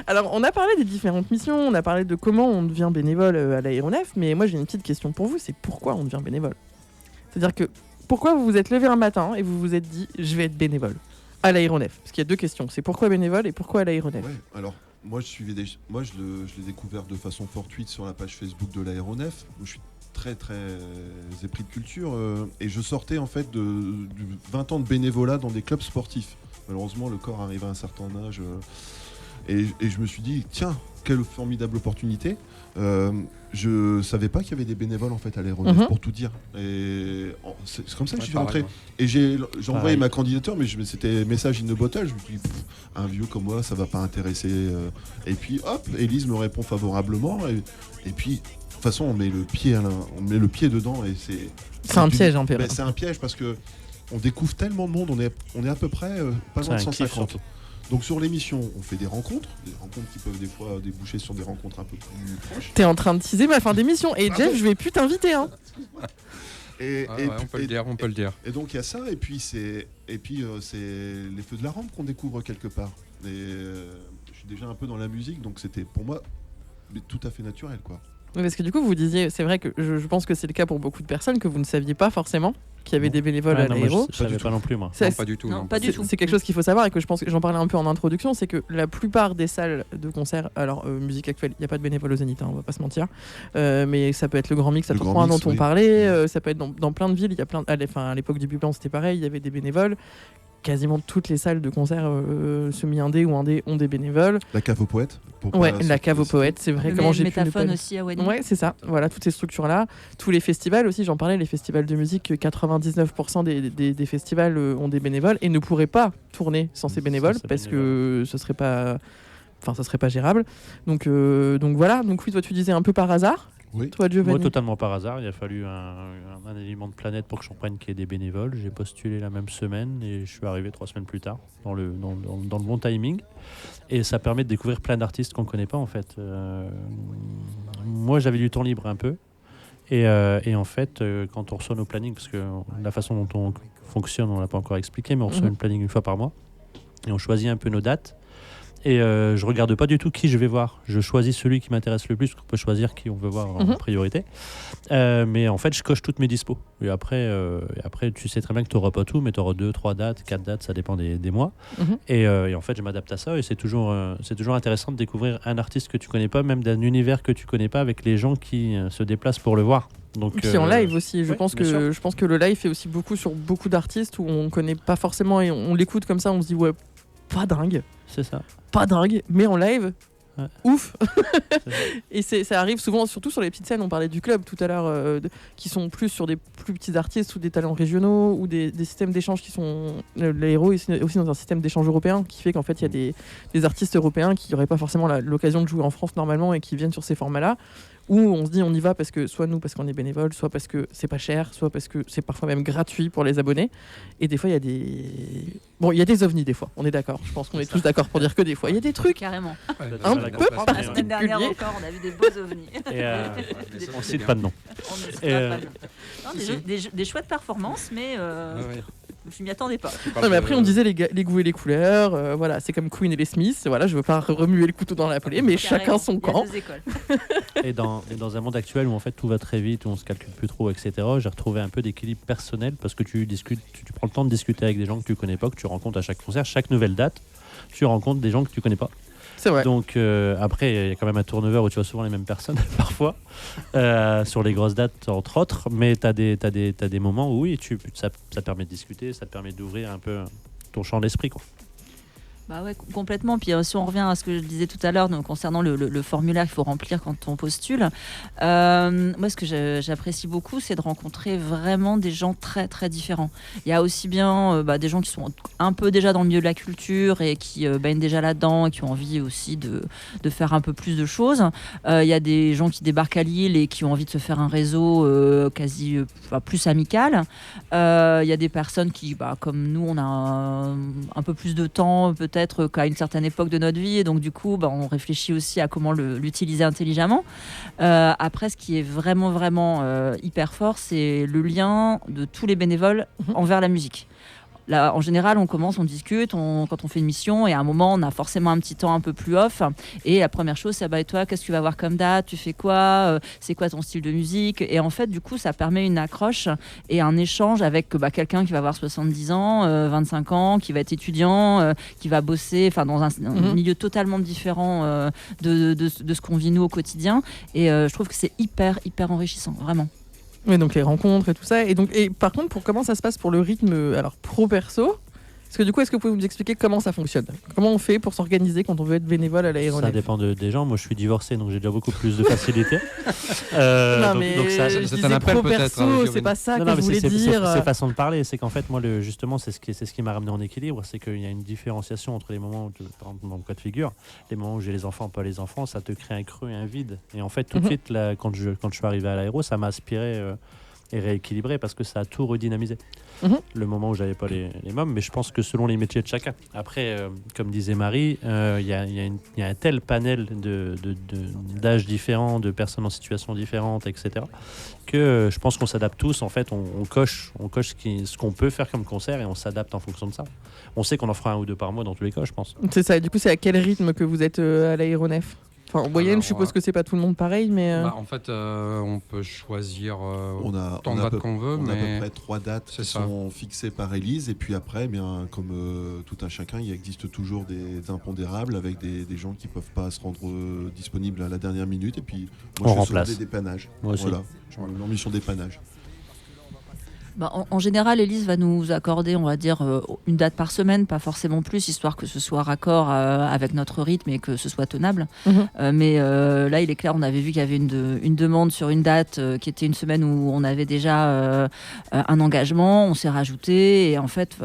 Alors, on a parlé des différentes missions, on a parlé de comment on devient bénévole à l'aéronef, mais moi j'ai une petite question pour vous, c'est pourquoi on devient bénévole ? C'est-à-dire que pourquoi vous vous êtes levé un matin et vous vous êtes dit je vais être bénévole à l'aéronef ? Parce qu'il y a deux questions, c'est pourquoi bénévole et pourquoi à l'aéronef ? Ouais, alors moi je l'ai découvert de façon fortuite sur la page Facebook de l'aéronef. Je suis très épris de culture et je sortais en fait de 20 ans de bénévolat dans des clubs sportifs. Malheureusement le corps arrive à un certain âge et je me suis dit tiens, quelle formidable opportunité. Je savais pas qu'il y avait des bénévoles en fait à l'aéronef pour tout dire. Et c'est comme ça que je suis rentré. Et j'ai envoyé ma candidature, mais c'était message in the bottle. Je me suis dit, un vieux comme moi, ça va pas intéresser. Et puis hop, Élise me répond favorablement. Et puis de toute façon, on met le pied dedans et c'est un piège un peu. C'est un piège parce que on découvre tellement de monde. On est à peu près pas loin de 150. Donc sur l'émission, on fait des rencontres qui peuvent des fois déboucher sur des rencontres un peu plus proches. T'es en train de teaser ma fin d'émission. Et Jeff, je vais plus t'inviter. Hein. On peut le dire. Et donc il y a ça, et puis c'est les feux de la rampe qu'on découvre quelque part. Et je suis déjà un peu dans la musique, donc c'était pour moi tout à fait naturel, quoi. Parce que du coup, vous disiez, c'est vrai que je pense que c'est le cas pour beaucoup de personnes, que vous ne saviez pas forcément qu'il y avait des bénévoles à l'aéro. Je savais pas non plus, moi. Non, pas du tout. C'est quelque chose qu'il faut savoir et que je pense que j'en parlais un peu en introduction, c'est que la plupart des salles de concert, alors musique actuelle, il n'y a pas de bénévoles au Zénith, on va pas se mentir, mais ça peut être le Grand Mix à Tourcoing dont on parlait, ça peut être dans plein de villes, il y a plein, à l'époque du Buplan c'était pareil, il y avait des bénévoles. Quasiment toutes les salles de concert semi-indé ou indé ont des bénévoles. La cave aux poètes. Ouais, la cave aux poètes, c'est vrai. Comment j'ai Métaphone aussi à Wedding. Ouais, c'est ça. Voilà, toutes ces structures-là. Tous les festivals aussi, j'en parlais, les festivals de musique, 99% des festivals ont des bénévoles et ne pourraient pas tourner sans ces bénévoles parce que ce serait pas gérable. Donc voilà. Donc oui, toi tu disais un peu par hasard. Oui. Toi, Giovanni. Moi, totalement par hasard. Il a fallu un élément de planète pour que je comprenne qu'il y ait des bénévoles. J'ai postulé la même semaine et je suis arrivé 3 semaines plus tard dans le bon timing. Et ça permet de découvrir plein d'artistes qu'on ne connaît pas en fait. Moi, j'avais du temps libre un peu. Et en fait, quand on reçoit nos plannings, parce que la façon dont on fonctionne, on ne l'a pas encore expliqué, mais on reçoit une planning une fois par mois. Et on choisit un peu nos dates. Et je regarde pas du tout qui je vais voir. Je choisis celui qui m'intéresse le plus, qu'on peut choisir qui on veut voir en priorité. Mais en fait, je coche toutes mes dispos. Et après, tu sais très bien que tu n'auras pas tout, mais tu auras 2, 3 dates, 4 dates, ça dépend des mois. Et en fait, je m'adapte à ça. Et c'est toujours intéressant de découvrir un artiste que tu connais pas, même d'un univers que tu connais pas, avec les gens qui se déplacent pour le voir. Donc, puis en live aussi, je oui, pense bien sûr. que le live fait aussi beaucoup sur beaucoup d'artistes où on connaît pas forcément et on l'écoute comme ça, on se dit ouais, pas dingue, C'est ça. mais en live, Ouais. ouf. C'est ça. Et ça arrive souvent, surtout sur les petites scènes. On parlait du club tout à l'heure, qui sont plus sur des plus petits artistes ou des talents régionaux ou des systèmes d'échange qui sont. L'Aéro est aussi dans un système d'échange européen qui fait qu'en fait il y a des artistes européens qui n'auraient pas forcément l'occasion de jouer en France normalement et qui viennent sur ces formats-là. Où on se dit on y va parce que soit nous parce qu'on est bénévole, soit parce que c'est pas cher, soit parce que c'est parfois même gratuit pour les abonnés. Et des fois il y a des ovnis des fois. On est d'accord. Je pense qu'on est tous d'accord pour dire que des fois il y a des trucs Carrément. un la peu campagne, La semaine dernière particuliers. encore, on a vu des beaux ovnis. Et on ne cite pas de nom. On ne cite Et, pas de nom. Non, des chouettes performances, mais je m'y attendais pas. Non, mais après on disait les goûts et les couleurs, voilà, c'est comme Queen et les Smiths, voilà, je veux pas remuer le couteau dans la plaie, mais chacun son camp. Il y a 2 écoles. Et dans un monde actuel où en fait tout va très vite, où on se calcule plus trop, etc., j'ai retrouvé un peu d'équilibre personnel parce que tu prends le temps de discuter avec des gens que tu connais pas, que tu rencontres à chaque concert, chaque nouvelle date, tu rencontres des gens que tu connais pas. C'est vrai. Donc après, il y a quand même un turnover où tu vois souvent les mêmes personnes parfois, sur les grosses dates entre autres, mais tu as des moments où oui, ça te permet de discuter, ça te permet d'ouvrir un peu ton champ d'esprit, quoi. Bah ouais, complètement. Puis si on revient à ce que je disais tout à l'heure concernant le formulaire qu'il faut remplir quand on postule, moi ce que j'apprécie beaucoup, c'est de rencontrer vraiment des gens très très différents. Il y a aussi bien des gens qui sont un peu déjà dans le milieu de la culture et qui baignent déjà là-dedans et qui ont envie aussi de faire un peu plus de choses. Il y a des gens qui débarquent à Lille et qui ont envie de se faire un réseau quasi plus amical. Il y a des personnes qui, comme nous, on a un peu plus de temps peut-être qu'à une certaine époque de notre vie et donc du coup on réfléchit aussi à comment l'utiliser intelligemment. Après, ce qui est vraiment hyper fort, c'est le lien de tous les bénévoles envers la musique. Là, en général, on commence, on discute, quand on fait une mission, et à un moment, on a forcément un petit temps un peu plus off. Et la première chose, c'est et toi, qu'est-ce que tu vas voir comme date? Tu fais quoi? C'est quoi ton style de musique? Et en fait, du coup, ça permet une accroche et un échange avec quelqu'un qui va avoir 70 ans, 25 ans, qui va être étudiant, qui va bosser dans un milieu totalement différent de ce qu'on vit nous au quotidien. Et je trouve que c'est hyper enrichissant, vraiment. Oui, donc les rencontres et tout ça. Et par contre, comment ça se passe pour le rythme, alors pro-perso? Parce que du coup, est-ce que vous pouvez nous expliquer comment ça fonctionne? Comment on fait pour s'organiser quand on veut être bénévole à l'Aéronef? Ça dépend des gens. Moi, je suis divorcé, donc j'ai déjà beaucoup plus de facilité. Non, mais donc ça, je c'est disais un appel pro-perso, peut-être, c'est pas ça Non, que non, je mais voulais dire. c'est façon de parler. C'est qu'en fait, moi, justement, c'est ce qui m'a ramené en équilibre. C'est qu'il y a une différenciation entre les moments où, par exemple, dans le cas de figure, les moments où j'ai les enfants, pas les enfants, ça te crée un creux et un vide. Et en fait, tout de suite, là, quand je suis arrivé à l'Aéro, ça m'a aspiré et rééquilibré parce que ça a tout redynamisé. Le moment où j'avais pas les mômes, mais je pense que selon les métiers de chacun. Après, comme disait Marie, il y a un tel panel d'âges différents, de personnes en situation différente, etc., que je pense qu'on s'adapte tous. En fait, on coche ce qu'on peut faire comme concert et on s'adapte en fonction de ça. On sait qu'on en fera 1 ou 2 par mois dans tous les cas, je pense. C'est ça. Et du coup, c'est à quel rythme que vous êtes à l'Aéronef? Enfin, en moyenne, Alors, je suppose que c'est pas tout le monde pareil, mais. En fait, on peut choisir On a tant de dates qu'on veut, on a à peu mais près 3 dates C'est qui ça. sont fixées par Élise. Et puis après, comme tout un chacun, il existe toujours des impondérables avec des gens qui ne peuvent pas se rendre disponibles à la dernière minute. Et puis, moi, On je fais remplace. souvent des dépannages. Moi aussi. Voilà, en mission dépannage. En général, Élise va nous accorder, on va dire, une date par semaine, pas forcément plus, histoire que ce soit raccord avec notre rythme et que ce soit tenable. Mais là, il est clair, on avait vu qu'il y avait une demande sur une date qui était une semaine où on avait déjà un engagement, on s'est rajouté, et en fait,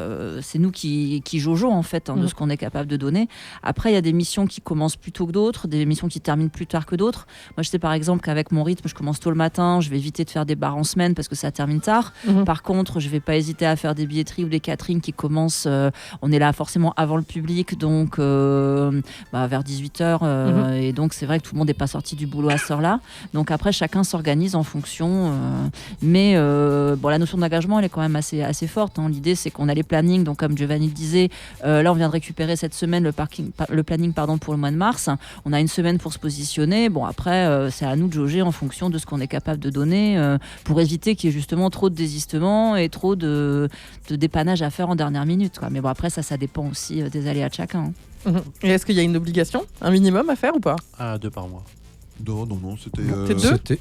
c'est nous qui jaugeons en fait de ce qu'on est capable de donner. Après, il y a des missions qui commencent plus tôt que d'autres, des missions qui terminent plus tard que d'autres. Moi, je sais par exemple qu'avec mon rythme, je commence tôt le matin, je vais éviter de faire des bars en semaine parce que ça termine tard. Par par contre, je vais pas hésiter à faire des billetteries ou des caterings qui commencent. On est là forcément avant le public, donc vers 18h. Et donc, c'est vrai que tout le monde n'est pas sorti du boulot à cette heure-là. Donc, après, chacun s'organise en fonction. Mais la notion d'engagement, elle est quand même assez forte. Hein. L'idée, c'est qu'on a les plannings. Donc, comme Giovanni le disait, là, on vient de récupérer cette semaine le planning pour le mois de mars. On a une semaine pour se positionner. Bon, après, c'est à nous de jauger en fonction de ce qu'on est capable de donner pour éviter qu'il y ait justement trop de désistements et trop de dépannage à faire en dernière minute, quoi. Mais bon, après, ça dépend aussi des aléas de chacun. Hein. Et est-ce qu'il y a une obligation, un minimum à faire ou pas? 2 par mois. Non, c'était. T'es deux C'était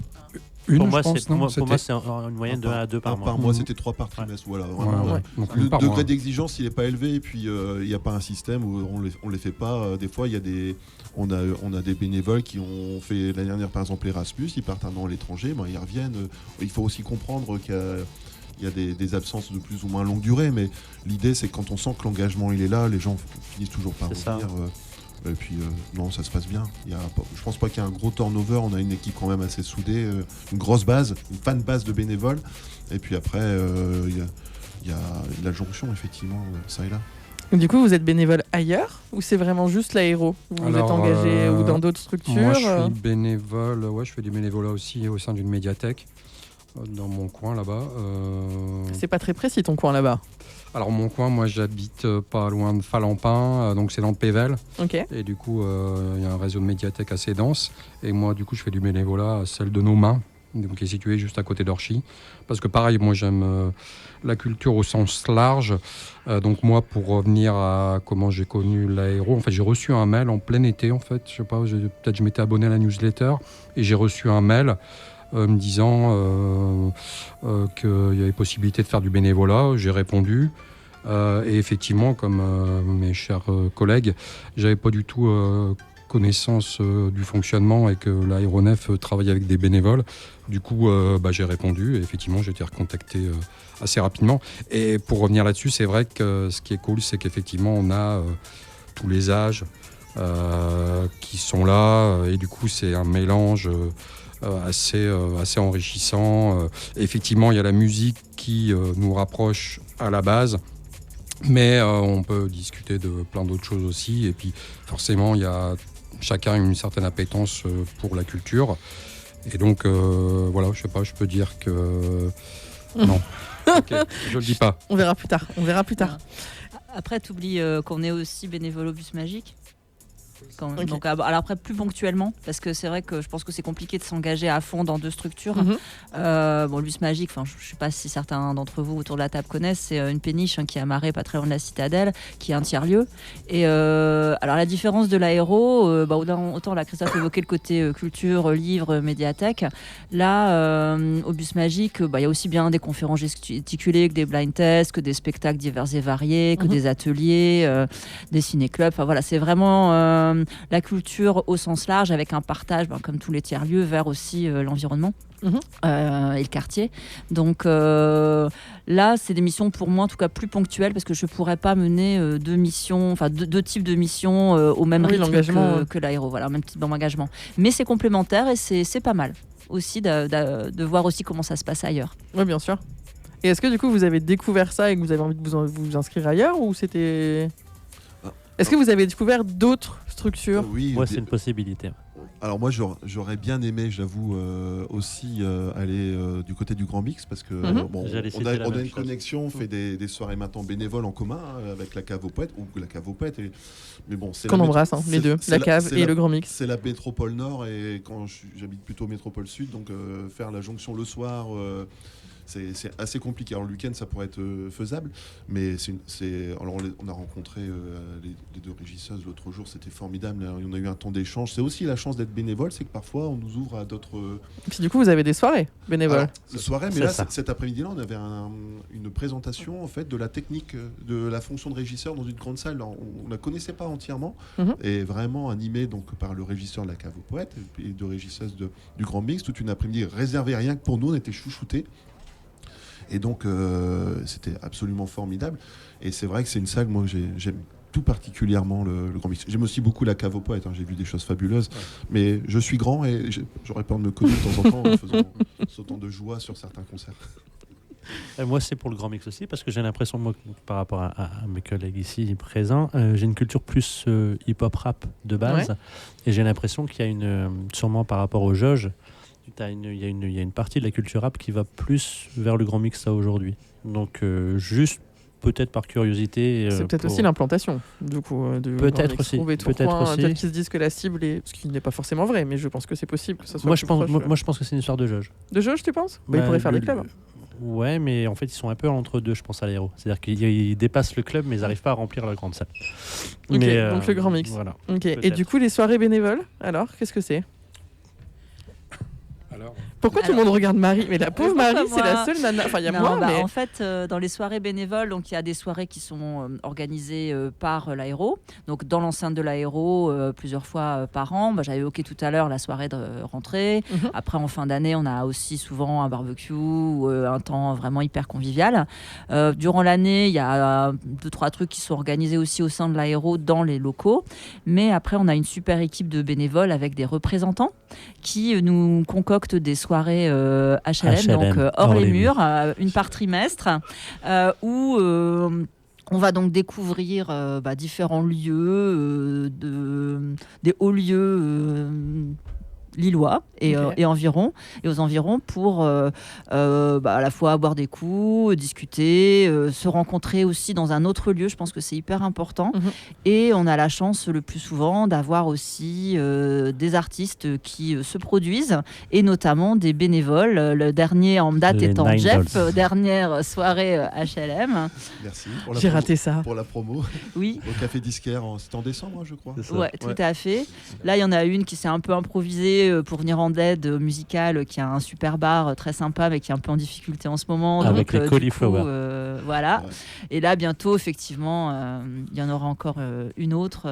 une, Pour moi, je pense, c'est, non, pour moi, c'est une moyenne de 1 à 2 par mois. Par mois, c'était 3 par trimestre. Voilà, vraiment. Ouais. Donc, Le une par degré mois. d'exigence, il n'est pas élevé, et puis il n'y a pas un système où on les fait pas. Des fois, il y a on a des bénévoles qui ont fait l'année dernière, par exemple, Erasmus, ils partent un an à l'étranger, ils reviennent. Il faut aussi comprendre qu'il y a des absences de plus ou moins longue durée, mais l'idée, c'est que quand on sent que l'engagement il est là, les gens finissent toujours par C'est revenir. Et puis, non, ça se passe bien. Je pense pas qu'il y ait un gros turnover. On a une équipe quand même assez soudée, une grosse base, une fan base de bénévoles. Et puis après, il y a la jonction, effectivement, ça et là. Et du coup, vous êtes bénévole ailleurs ou c'est vraiment juste l'aéro? Vous êtes engagé ou dans d'autres structures? Moi, je suis bénévole. Ouais, je fais du bénévolat aussi au sein d'une médiathèque dans mon coin là-bas. C'est pas très précis ton coin là-bas. Alors mon coin, moi j'habite pas loin de Falampin, donc c'est dans le Pével. Ok. Et du coup, il y a un réseau de médiathèques assez dense. Et moi, du coup, je fais du bénévolat à celle de Nomain, donc, qui est située juste à côté d'Orchy. Parce que pareil, moi j'aime la culture au sens large. Donc moi, pour revenir à comment j'ai connu l'aéro, en fait, j'ai reçu un mail en plein été, en fait. Je sais pas, peut-être je m'étais abonné à la newsletter et j'ai reçu un mail me disant qu'il y avait possibilité de faire du bénévolat. J'ai répondu. Et effectivement, comme mes chers collègues, j'avais pas du tout connaissance du fonctionnement et que l'aéronef travaille avec des bénévoles. Du coup, j'ai répondu et effectivement, j'ai été recontacté assez rapidement. Et pour revenir là-dessus, c'est vrai que ce qui est cool, c'est qu'effectivement, on a tous les âges qui sont là et du coup, c'est un mélange assez enrichissant. Effectivement, il y a la musique qui nous rapproche à la base. Mais on peut discuter de plein d'autres choses aussi. Et puis forcément, il y a chacun une certaine appétence pour la culture. Et donc, voilà, je sais pas, je peux dire que... Non, ok, je le dis pas. On verra plus tard. Après, tu oublies qu'on est aussi bénévole au bus magique. Okay. Donc, alors après, plus ponctuellement, parce que c'est vrai que je pense que c'est compliqué de s'engager à fond dans 2 structures. Le bus magique, je ne sais pas si certains d'entre vous autour de la table connaissent, c'est une péniche qui est amarrée pas très loin de la citadelle, qui est un tiers-lieu. Et alors la différence de l'aéro, autant là, Christophe évoquait le côté culture, livre, médiathèque. Là, au bus magique, il y a aussi bien des conférences gesticulées que des blind tests, que des spectacles divers et variés, que des ateliers, des ciné-clubs. Voilà, c'est vraiment la culture au sens large, avec un partage, comme tous les tiers-lieux, vers aussi l'environnement et le quartier. Donc là, c'est des missions pour moi, en tout cas, plus ponctuelles, parce que je ne pourrais pas mener deux types de missions au même rythme que l'aéro. Voilà, au même type d'engagement. Mais c'est complémentaire et c'est pas mal aussi de voir aussi comment ça se passe ailleurs. Oui, bien sûr. Et est-ce que du coup, vous avez découvert ça et que vous avez envie de vous inscrire ailleurs, ou c'était... Est-ce que vous avez découvert d'autres structures? Oui, moi, c'est une possibilité. Alors moi, j'aurais bien aimé, j'avoue, aussi aller du côté du Grand Mix, parce que on a une connexion, on fait des soirées maintenant bénévoles en commun avec la Cave aux Poètes, mais bon, c'est qu'on embrasse, les deux, la Cave et le Grand Mix. C'est la métropole Nord, et quand j'habite plutôt métropole Sud, donc faire la jonction le soir... C'est assez compliqué. Alors le week-end, ça pourrait être faisable, mais alors on a rencontré les 2 régisseuses l'autre jour, c'était formidable. On a eu un temps d'échange. C'est aussi la chance d'être bénévole, c'est que parfois on nous ouvre à d'autres... Et puis du coup, vous avez des soirées bénévoles. Mais là, cet après-midi-là, on avait une présentation en fait de la technique de la fonction de régisseur dans une grande salle. On ne la connaissait pas entièrement, et vraiment animée donc par le régisseur de la Cave aux Poètes et 2 régisseuses du Grand Mix. Toute une après-midi réservée rien que pour nous, on était chouchoutés. Et donc, c'était absolument formidable. Et c'est vrai que c'est une salle, moi, j'aime tout particulièrement le Grand Mix. J'aime aussi beaucoup la Cave aux Poètes, j'ai vu des choses fabuleuses. Ouais. Mais je suis grand et j'aurais peur de me cogner de temps en temps en faisant sautant de joie sur certains concerts. Moi, c'est pour le grand mix aussi, parce que j'ai l'impression, moi, par rapport à mes collègues ici présents, j'ai une culture plus hip-hop rap de base, et j'ai l'impression qu'il y a sûrement par rapport aux jauges, il y a une partie de la culture rap qui va plus vers le grand mix aujourd'hui. Donc, juste peut-être par curiosité. C'est peut-être aussi l'implantation, du coup. Peut-être aussi. Peut-être qu'ils se disent que la cible est. Ce qui n'est pas forcément vrai, mais je pense que c'est possible que ça soit. Moi, je pense que c'est une histoire de jauge. De jauge, tu penses? Ils pourraient faire des clubs. Ouais, mais en fait, ils sont un peu entre deux, je pense, à l'Aéro. C'est-à-dire qu'ils dépassent le club, mais ils n'arrivent pas à remplir la grande salle. Ok, donc le grand mix. Voilà. Ok. Et du coup, les soirées bénévoles, alors, qu'est-ce que c'est? Pourquoi tout le monde regarde Marie? Mais la pauvre Marie, c'est la seule nana. Enfin, il y a moi, mais... En fait, dans les soirées bénévoles, donc il y a des soirées qui sont organisées par l'Aéro. Donc dans l'enceinte de l'Aéro, plusieurs fois par an. J'avais évoqué tout à l'heure la soirée de rentrée. Après, en fin d'année, on a aussi souvent un barbecue ou un temps vraiment hyper convivial. Durant l'année, il y a 2-3 trucs qui sont organisés aussi au sein de l'Aéro dans les locaux. Mais après, on a une super équipe de bénévoles avec des représentants qui nous concoctent des soirées HLM, donc hors les murs, une par trimestre, où on va donc découvrir différents lieux, des hauts lieux lillois et environ, et aux environs, pour à la fois boire des coups, discuter, se rencontrer aussi dans un autre lieu. Je pense que c'est hyper important. Et on a la chance le plus souvent d'avoir aussi des artistes qui se produisent, et notamment des bénévoles. Le dernier en date étant Jeff, dernière soirée HLM. Merci. J'ai raté ça. Pour la promo. Oui. Au Café Disquaire, c'était en décembre, je crois. Ouais, tout à fait. Là, il y en a une qui s'est un peu improvisée pour venir en aide musicale, qui a un super bar très sympa, mais qui est un peu en difficulté en ce moment. Avec les cauliflowers. Voilà. Ouais. Et là, bientôt, effectivement, il y en aura encore une autre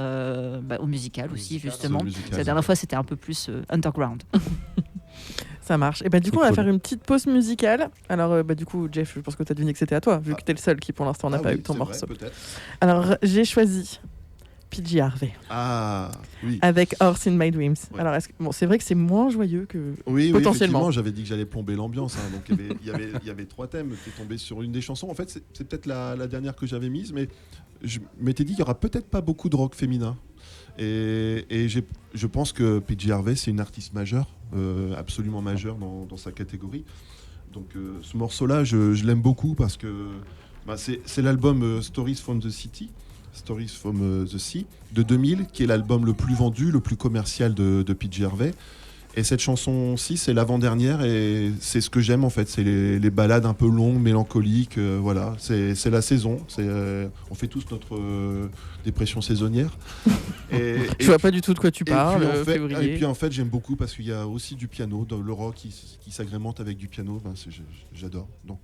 au musical aussi, justement. La dernière fois, c'était un peu plus underground. Ça marche. Et du coup, on va faire une petite pause musicale. Alors, du coup, Jeff, je pense que tu as deviné que c'était à toi, vu que tu es le seul qui, pour l'instant, n'a pas eu ton morceau. Alors, j'ai choisi PJ Harvey. Ah, oui. Avec Horse in My Dreams. Ouais. Alors, c'est vrai que c'est moins joyeux que Oui, potentiellement. J'avais dit que j'allais plomber l'ambiance. Donc il y avait 3 thèmes. Tu es tombé sur une des chansons. En fait, c'est peut-être la dernière que j'avais mise, mais je m'étais dit qu'il n'y aura peut-être pas beaucoup de rock féminin. Et je pense que PJ Harvey, c'est une artiste majeure, absolument majeure dans sa catégorie. Donc ce morceau-là, je l'aime beaucoup parce que c'est l'album Stories from the City. Stories from the Sea de 2000, qui est l'album le plus vendu, le plus commercial de PJ Harvey. Et cette chanson-ci, c'est l'avant-dernière, et c'est ce que j'aime en fait. C'est les balades un peu longues, mélancoliques. Voilà, c'est la saison. On fait tous notre dépression saisonnière. Je vois pas du tout de quoi tu parles. Et puis en fait, j'aime beaucoup parce qu'il y a aussi du piano, le rock qui s'agrémente avec du piano. J'adore. Donc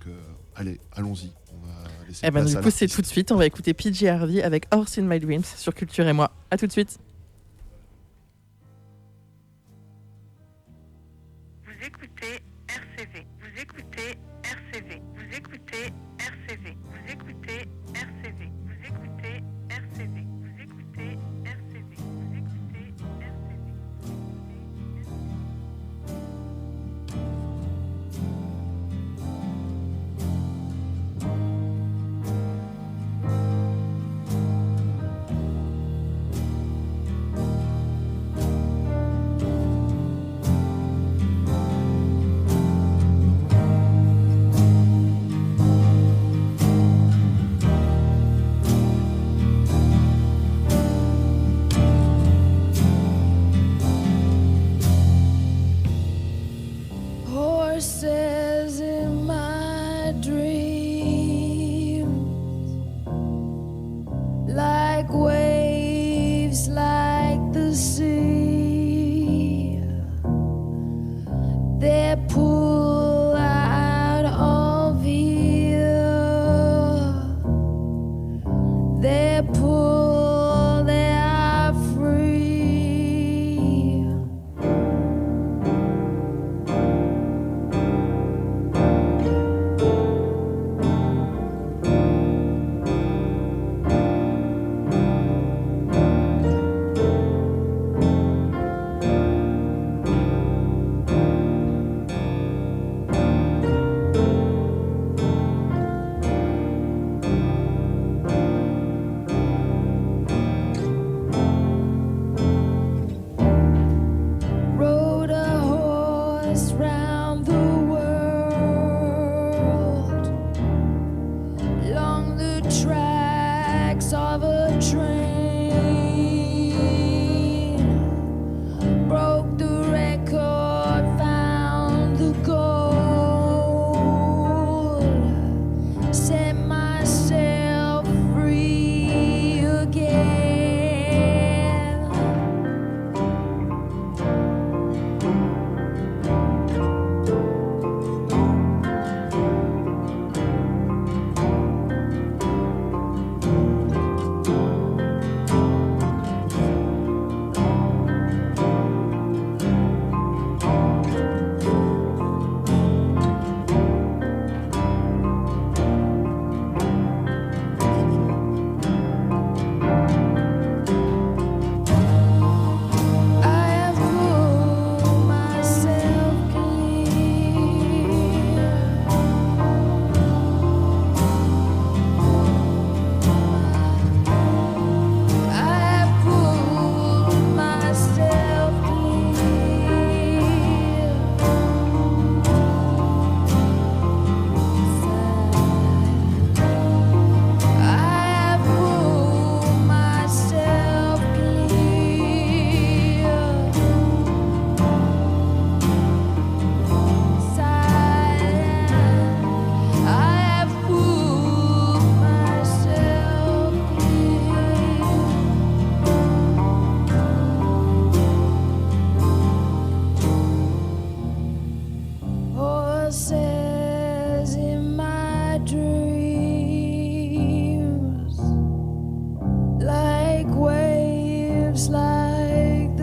allez, allons-y. On va laisser place du à coup, c'est l'artiste. tout de suite. On va écouter PJ Harvey avec Horse in My Dreams sur Culture et moi. À tout de suite. Vous écoutez RCV, vous écoutez RCV, vous écoutez RCV, vous écoutez RCV, vous écoutez RCV, vous écoutez RCV, vous écoutez RCV.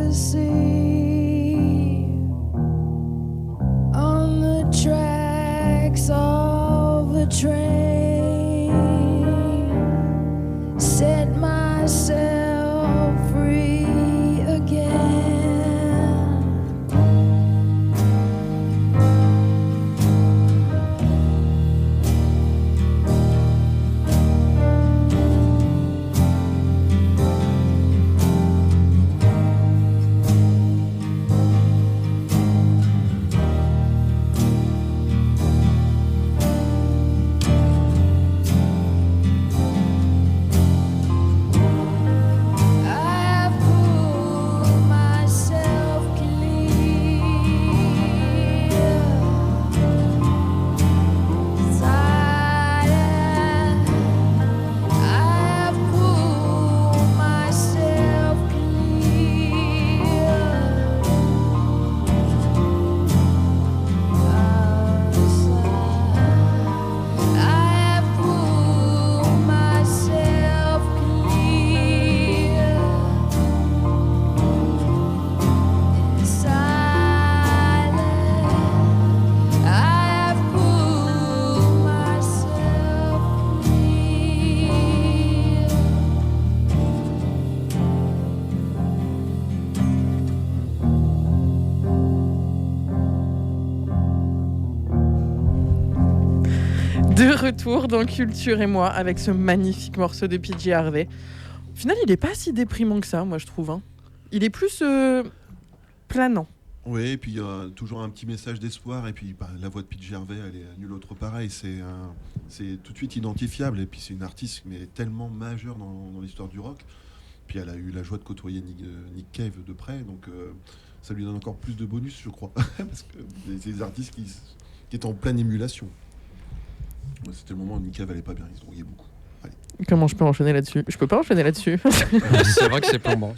the sea, on the tracks of a train, set myself free again. De retour dans Culture et moi avec ce magnifique morceau de PJ Harvey. Au final, il est pas si déprimant que ça, moi je trouve. Hein. Il est plus planant. Oui, et puis il y a toujours un petit message d'espoir. Et puis la voix de PJ Harvey, elle est nulle autre pareil. C'est tout de suite identifiable. Et puis c'est une artiste mais tellement majeure dans l'histoire du rock. Puis elle a eu la joie de côtoyer Nick Cave de près. Donc ça lui donne encore plus de bonus, je crois. Parce que c'est des artistes qui est en pleine émulation. C'était le moment où Nick Cave allait pas bien, ils se droguaient beaucoup. Allez. Comment je peux enchaîner là-dessus ? Je peux pas enchaîner là-dessus. C'est vrai que c'est plombant.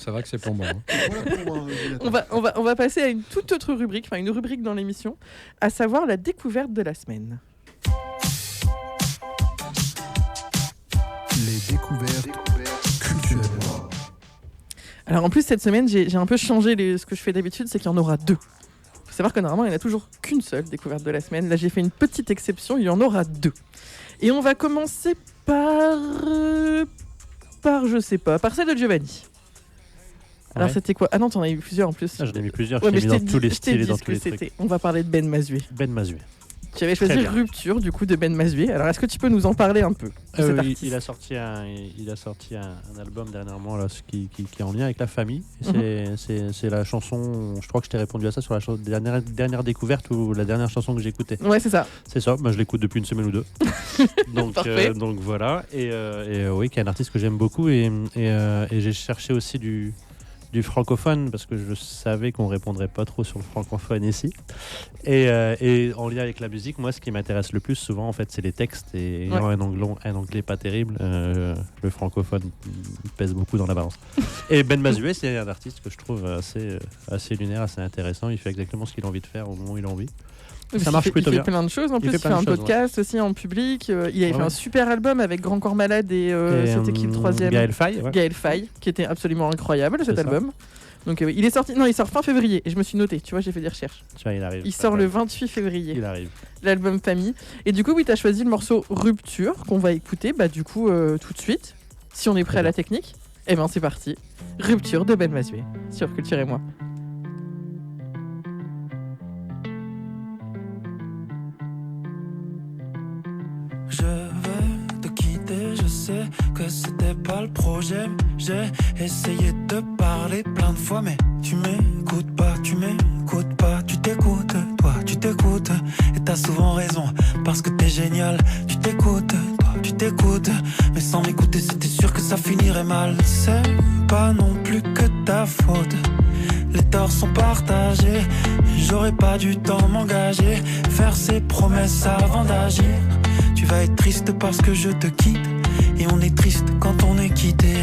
Voilà on va passer à une toute autre rubrique, enfin une rubrique dans l'émission, à savoir la découverte de la semaine. Les découvertes culturelles. Alors en plus cette semaine j'ai un peu changé ce que je fais d'habitude, c'est qu'il y en aura deux. Faut savoir que normalement il n'y en a toujours qu'une seule découverte de la semaine. Là j'ai fait une petite exception, il y en aura deux. Et on va commencer par je sais pas, par celle de Giovanni. Alors Ouais. c'était quoi ? Ah non, t'en as eu plusieurs en plus. Ah, j'en ai mis plusieurs, Ouais, je mais l'ai mis dans tous les styles et dans tous les c'était. trucs. On va parler de Ben Mazué. Ben Mazué. Tu avais choisi Très bien. Rupture du coup de Ben Mazué. Alors est-ce que tu peux nous en parler un peu de cet artiste ? Il a sorti un album dernièrement là, qui est en lien avec la famille. Et c'est la chanson, je crois que je t'ai répondu à ça sur la dernière découverte ou la dernière chanson que j'écoutais. Ouais, c'est ça. C'est ça, moi je l'écoute depuis une semaine ou deux. Parfait. Donc voilà, et oui, qui est un artiste que j'aime beaucoup et j'ai cherché aussi du francophone parce que je savais qu'on répondrait pas trop sur le francophone ici. Et en lien avec la musique, moi ce qui m'intéresse le plus souvent en fait c'est les textes et ayant un anglais pas terrible, le francophone pèse beaucoup dans la balance. Et Ben Mazué c'est un artiste que je trouve assez lunaire, assez intéressant, il fait exactement ce qu'il a envie de faire au moment où il a envie. Ça marche plutôt bien. Il fait plein de choses en plus, il fait un podcast aussi en public. Il avait fait un super album avec Grand Corps Malade et c'était qui le troisième ? Gaël Faye. Ouais. Gaël Faye, qui était absolument incroyable cet album. Donc il sort fin février et je me suis noté, tu vois, j'ai fait des recherches. Tu vois, il arrive. Il sort le 28 février. Il arrive. L'album Famille. Et du coup, oui, tu as choisi le morceau Rupture qu'on va écouter du coup tout de suite. Si on est prêt à la technique, eh ben c'est parti. Rupture de Ben Mazué sur Culture et moi. Je veux te quitter, je sais que c'était pas le projet. J'ai essayé de parler plein de fois, mais tu m'écoutes pas, tu t'écoutes, toi tu t'écoutes. Et t'as souvent raison, parce que t'es génial, tu t'écoutes, toi tu t'écoutes. Mais sans m'écouter, c'était sûr que ça finirait mal. C'est pas non plus que ta faute. Les torts sont partagés, j'aurais pas dû tant m'engager, faire ces promesses avant d'agir. Tu vas être triste parce que je te quitte, et on est triste quand on est quitté.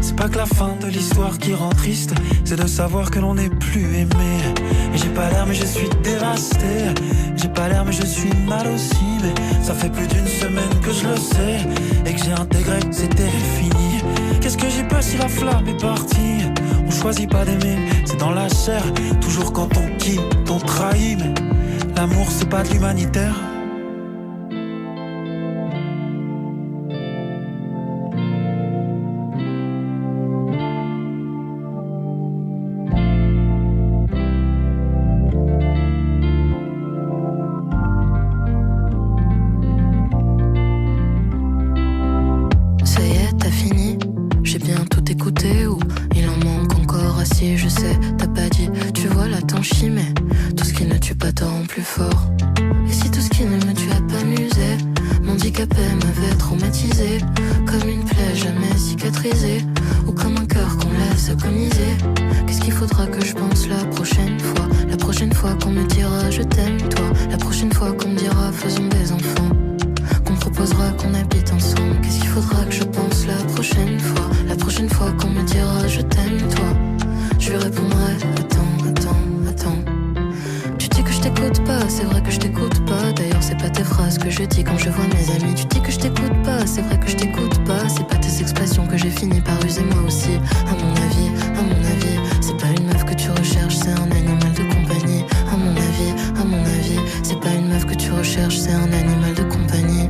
C'est pas que la fin de l'histoire qui rend triste, c'est de savoir que l'on n'est plus aimé. Et j'ai pas l'air mais je suis dévasté, j'ai pas l'air mais je suis mal aussi. Mais ça fait plus d'une semaine que je le sais, et que j'ai intégré que c'était fini. Qu'est-ce que j'ai peur si la flamme est partie? On choisit pas d'aimer, c'est dans la chair. Toujours quand on quitte, on trahit. Mais l'amour c'est pas de l'humanitaire. Ça y est, t'as fini, j'ai bien tout écouté ou il en manque encore assez, je sais, t'as pas dit, tu vois la chie, mais tout ce qui ne tue pas te rend plus fort. Et si tout ce qui ne me tue a pas musé, m'handicapait, m'avait traumatisé, comme une plaie jamais cicatrisée, ou comme un cœur qu'on laisse agoniser. Qu'est-ce qu'il faudra que je pense la prochaine fois? La prochaine fois qu'on me dira je t'aime toi, la prochaine fois qu'on me dira faisons des enfants, qu'on proposera qu'on habite ensemble. Qu'est-ce qu'il faudra que je pense la prochaine fois? La prochaine fois qu'on me dira je t'aime toi, je lui répondrai attends. Tu dis que je t'écoute pas, c'est vrai que je t'écoute pas. D'ailleurs c'est pas tes phrases que je dis quand je vois mes amis. Tu dis que je t'écoute pas, c'est vrai que je t'écoute pas. C'est pas tes expressions que j'ai fini par user moi aussi. À mon avis, c'est pas une meuf que tu recherches, c'est un animal de compagnie. À mon avis, c'est pas une meuf que tu recherches, c'est un animal de compagnie.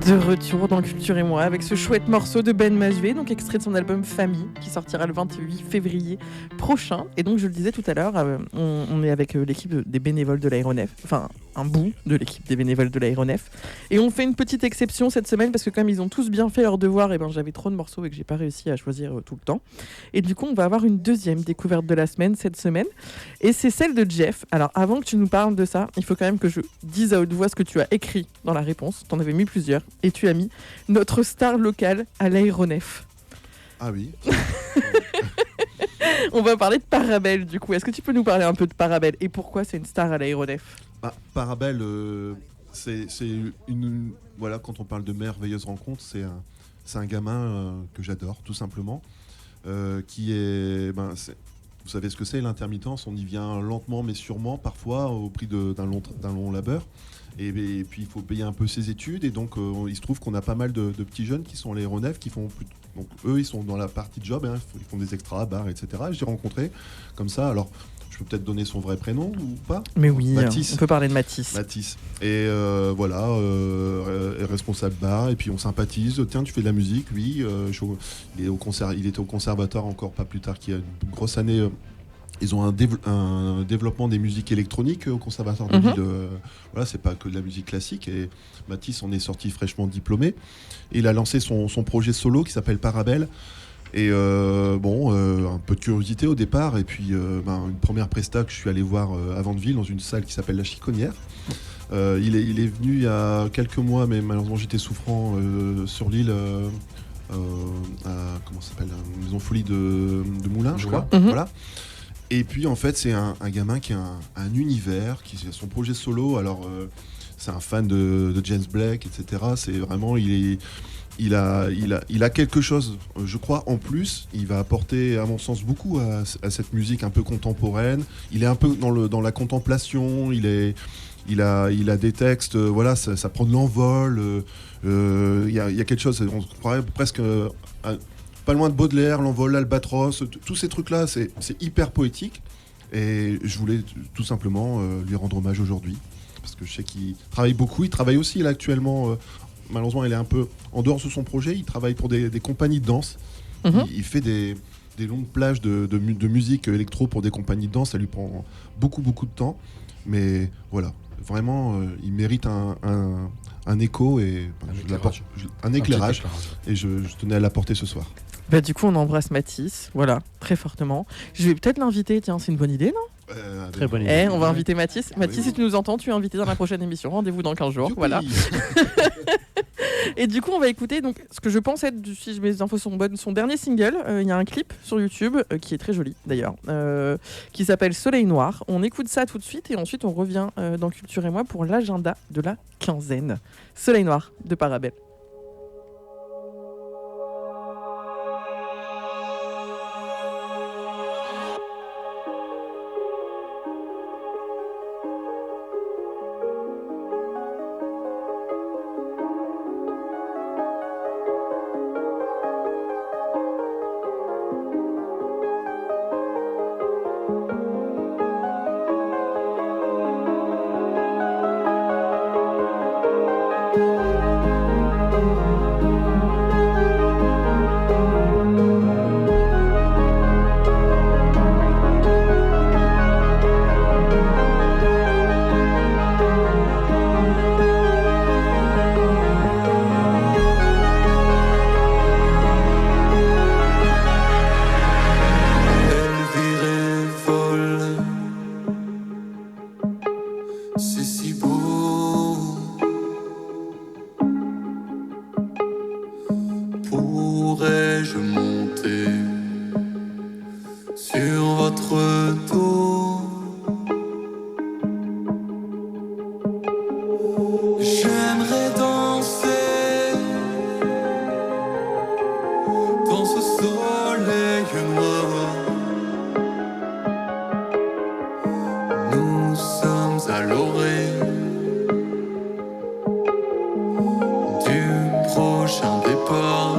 De retour dans Culture et moi avec ce chouette morceau de Ben Mazué, donc extrait de son album Famille qui sortira le 28 février prochain. Et donc je le disais tout à l'heure, on est avec l'équipe des bénévoles de l'aéronef, enfin un bout de l'équipe des bénévoles de l'aéronef. Et on fait une petite exception cette semaine parce que comme ils ont tous bien fait leur devoir, et ben j'avais trop de morceaux et que j'ai pas réussi à choisir tout le temps. Et du coup on va avoir une deuxième découverte de la semaine cette semaine. Et c'est celle de Jeff. Alors avant que tu nous parles de ça, il faut quand même que je dise à haute voix ce que tu as écrit dans la réponse. T'en avais mis plusieurs. Et tu as mis notre star locale à l'aéronef. Ah oui. On va parler de Parabelle du coup. Est-ce que tu peux nous parler un peu de Parabelle et pourquoi c'est une star à l'aéronef? Parabelle, c'est une... Voilà, quand on parle de merveilleuse rencontre, c'est un gamin que j'adore, tout simplement. Qui est... vous savez ce que c'est l'intermittence, on y vient lentement mais sûrement, parfois au prix d'un long labeur. Et puis il faut payer un peu ses études et donc il se trouve qu'on a pas mal de petits jeunes qui sont à l'aéronef qui font plus... donc eux ils sont dans la partie de job, ils font des extras, bars, etc. J'ai rencontré comme ça, alors je peux peut-être donner son vrai prénom ou pas? Mais oui, Mathis. on peut parler de Mathis. Et voilà, responsable bar, et puis on sympathise. Tiens, tu fais de la musique? Oui. Il était au conservatoire encore pas plus tard qu'il y a une grosse année. Ils ont un développement des musiques électroniques au conservatoire de Lille. Voilà, c'est pas que de la musique classique. Et Mathis en est sorti fraîchement diplômé. Et il a lancé son projet solo qui s'appelle Parabelle. Et un peu de curiosité au départ. Et puis une première presta que je suis allé voir à Vandeville dans une salle qui s'appelle La Chiconnière. Il est venu il y a quelques mois, mais malheureusement j'étais souffrant sur l'île. Comment ça s'appelle, la Maison Folie de Moulins, je crois. Voilà. Et puis en fait c'est un gamin qui a un univers, qui a son projet solo. Alors c'est un fan de James Blake, etc. C'est vraiment il a quelque chose, je crois, en plus. Il va apporter, à mon sens, beaucoup à cette musique un peu contemporaine. Il est un peu dans la contemplation. Il a des textes, voilà, ça prend de l'envol. Il y a quelque chose, on croirait presque pas loin de Baudelaire, l'envol, l'albatros, tous ces trucs-là, c'est hyper poétique. Et je voulais tout simplement lui rendre hommage aujourd'hui. Parce que je sais qu'il travaille beaucoup. Il travaille aussi là actuellement, malheureusement il est un peu en dehors de son projet. Il travaille pour des compagnies de danse. Il fait des longues plages de musique électro pour des compagnies de danse. Ça lui prend beaucoup de temps. Mais voilà, vraiment, il mérite un écho et un éclairage. Et je tenais à l'apporter ce soir. Du coup, on embrasse Mathis, voilà, très fortement. Je vais peut-être l'inviter, tiens, c'est une bonne idée, non? Très bonne idée. On va inviter Mathis. Mathis, si tu nous entends, tu es invité dans la prochaine émission. Rendez-vous dans 15 jours. Youpi. Voilà. Et du coup, on va écouter donc, ce que je pense être, si mes infos sont bonnes, son dernier single. Il y a un clip sur YouTube qui est très joli d'ailleurs, qui s'appelle Soleil Noir. On écoute ça tout de suite et ensuite on revient dans Culture et moi pour l'agenda de la quinzaine. Soleil Noir de Parabelle. Pourrais-je monter sur votre dos? J'aimerais danser dans ce soleil noir. Nous sommes à l'orée du prochain départ.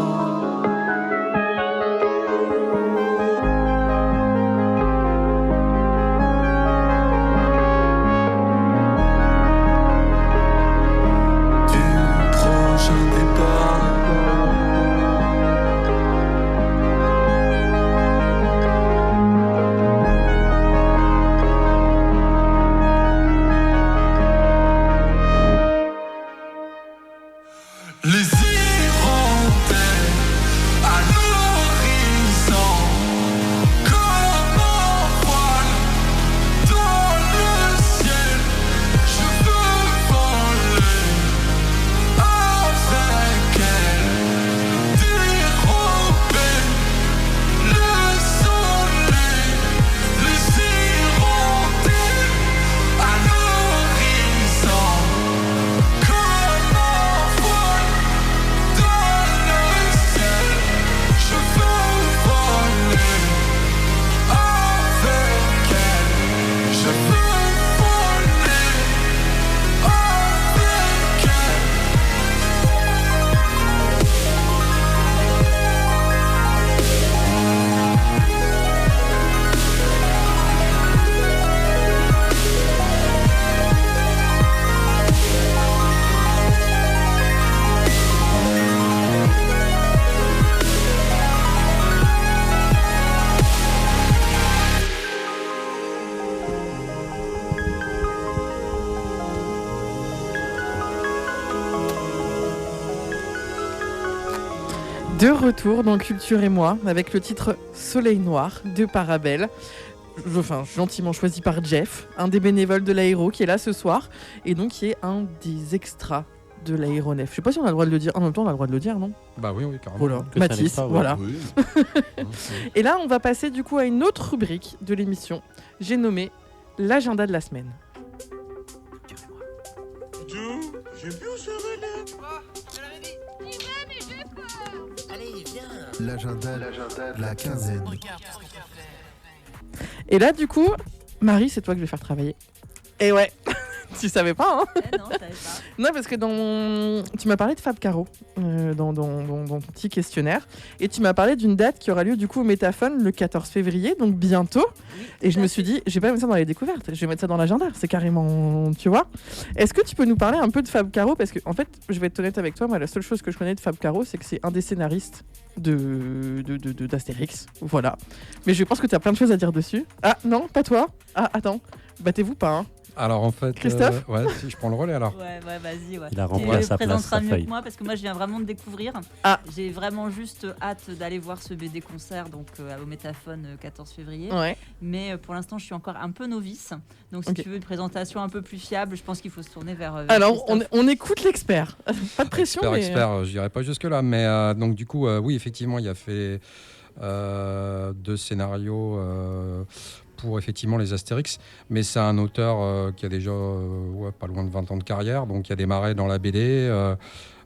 De retour dans Culture et moi avec le titre Soleil Noir de Parabelle. Gentiment choisi par Jeff, un des bénévoles de l'aéro qui est là ce soir et donc qui est un des extras de l'aéronef. Je sais pas si on a le droit de le dire. En même temps, on a le droit de le dire, non? Bah oui, carrément. Voilà. Que ça Mathis, n'est pas, ouais. voilà. Oui. Et là, on va passer du coup à une autre rubrique de l'émission. J'ai nommé l'agenda de la semaine. L'agenda de la quinzaine. Et là, du coup, Marie, c'est toi que je vais faire travailler. Et ouais, tu savais pas, hein? Non, je savais pas. Non, parce que tu m'as parlé de Fab Caro dans ton petit questionnaire. Et tu m'as parlé d'une date qui aura lieu du coup au Métaphone le 14 février, donc bientôt. Oui, Et je me suis dit, je vais pas mettre ça dans les découvertes, je vais mettre ça dans l'agenda. C'est carrément, tu vois. Est-ce que tu peux nous parler un peu de Fab Caro? Parce que, en fait, je vais être honnête avec toi, moi, la seule chose que je connais de Fab Caro, c'est que c'est un des scénaristes d'Astérix. Voilà. Mais je pense que tu as plein de choses à dire dessus. Ah, non, pas toi. Ah, attends. Battez-vous pas, hein. Alors en fait, Christophe si je prends le relais alors. Ouais, vas-y. Ouais. Il a rempli Tu à sa place présenteras sa mieux feuille. que moi parce que moi je viens vraiment de découvrir. Ah. J'ai vraiment juste hâte d'aller voir ce BD concert donc au Métaphone 14 février. Ouais. Mais pour l'instant je suis encore un peu novice. Donc si Ok. tu veux une présentation un peu plus fiable, je pense qu'il faut se tourner vers Alors, Christophe. on écoute l'expert. Pas de pression, mais... Expert, je dirais pas jusque-là, mais donc du coup, oui, effectivement, il a fait 2 scénarios pour effectivement les Astérix, mais c'est un auteur qui a déjà pas loin de 20 ans de carrière, donc il a démarré dans la BD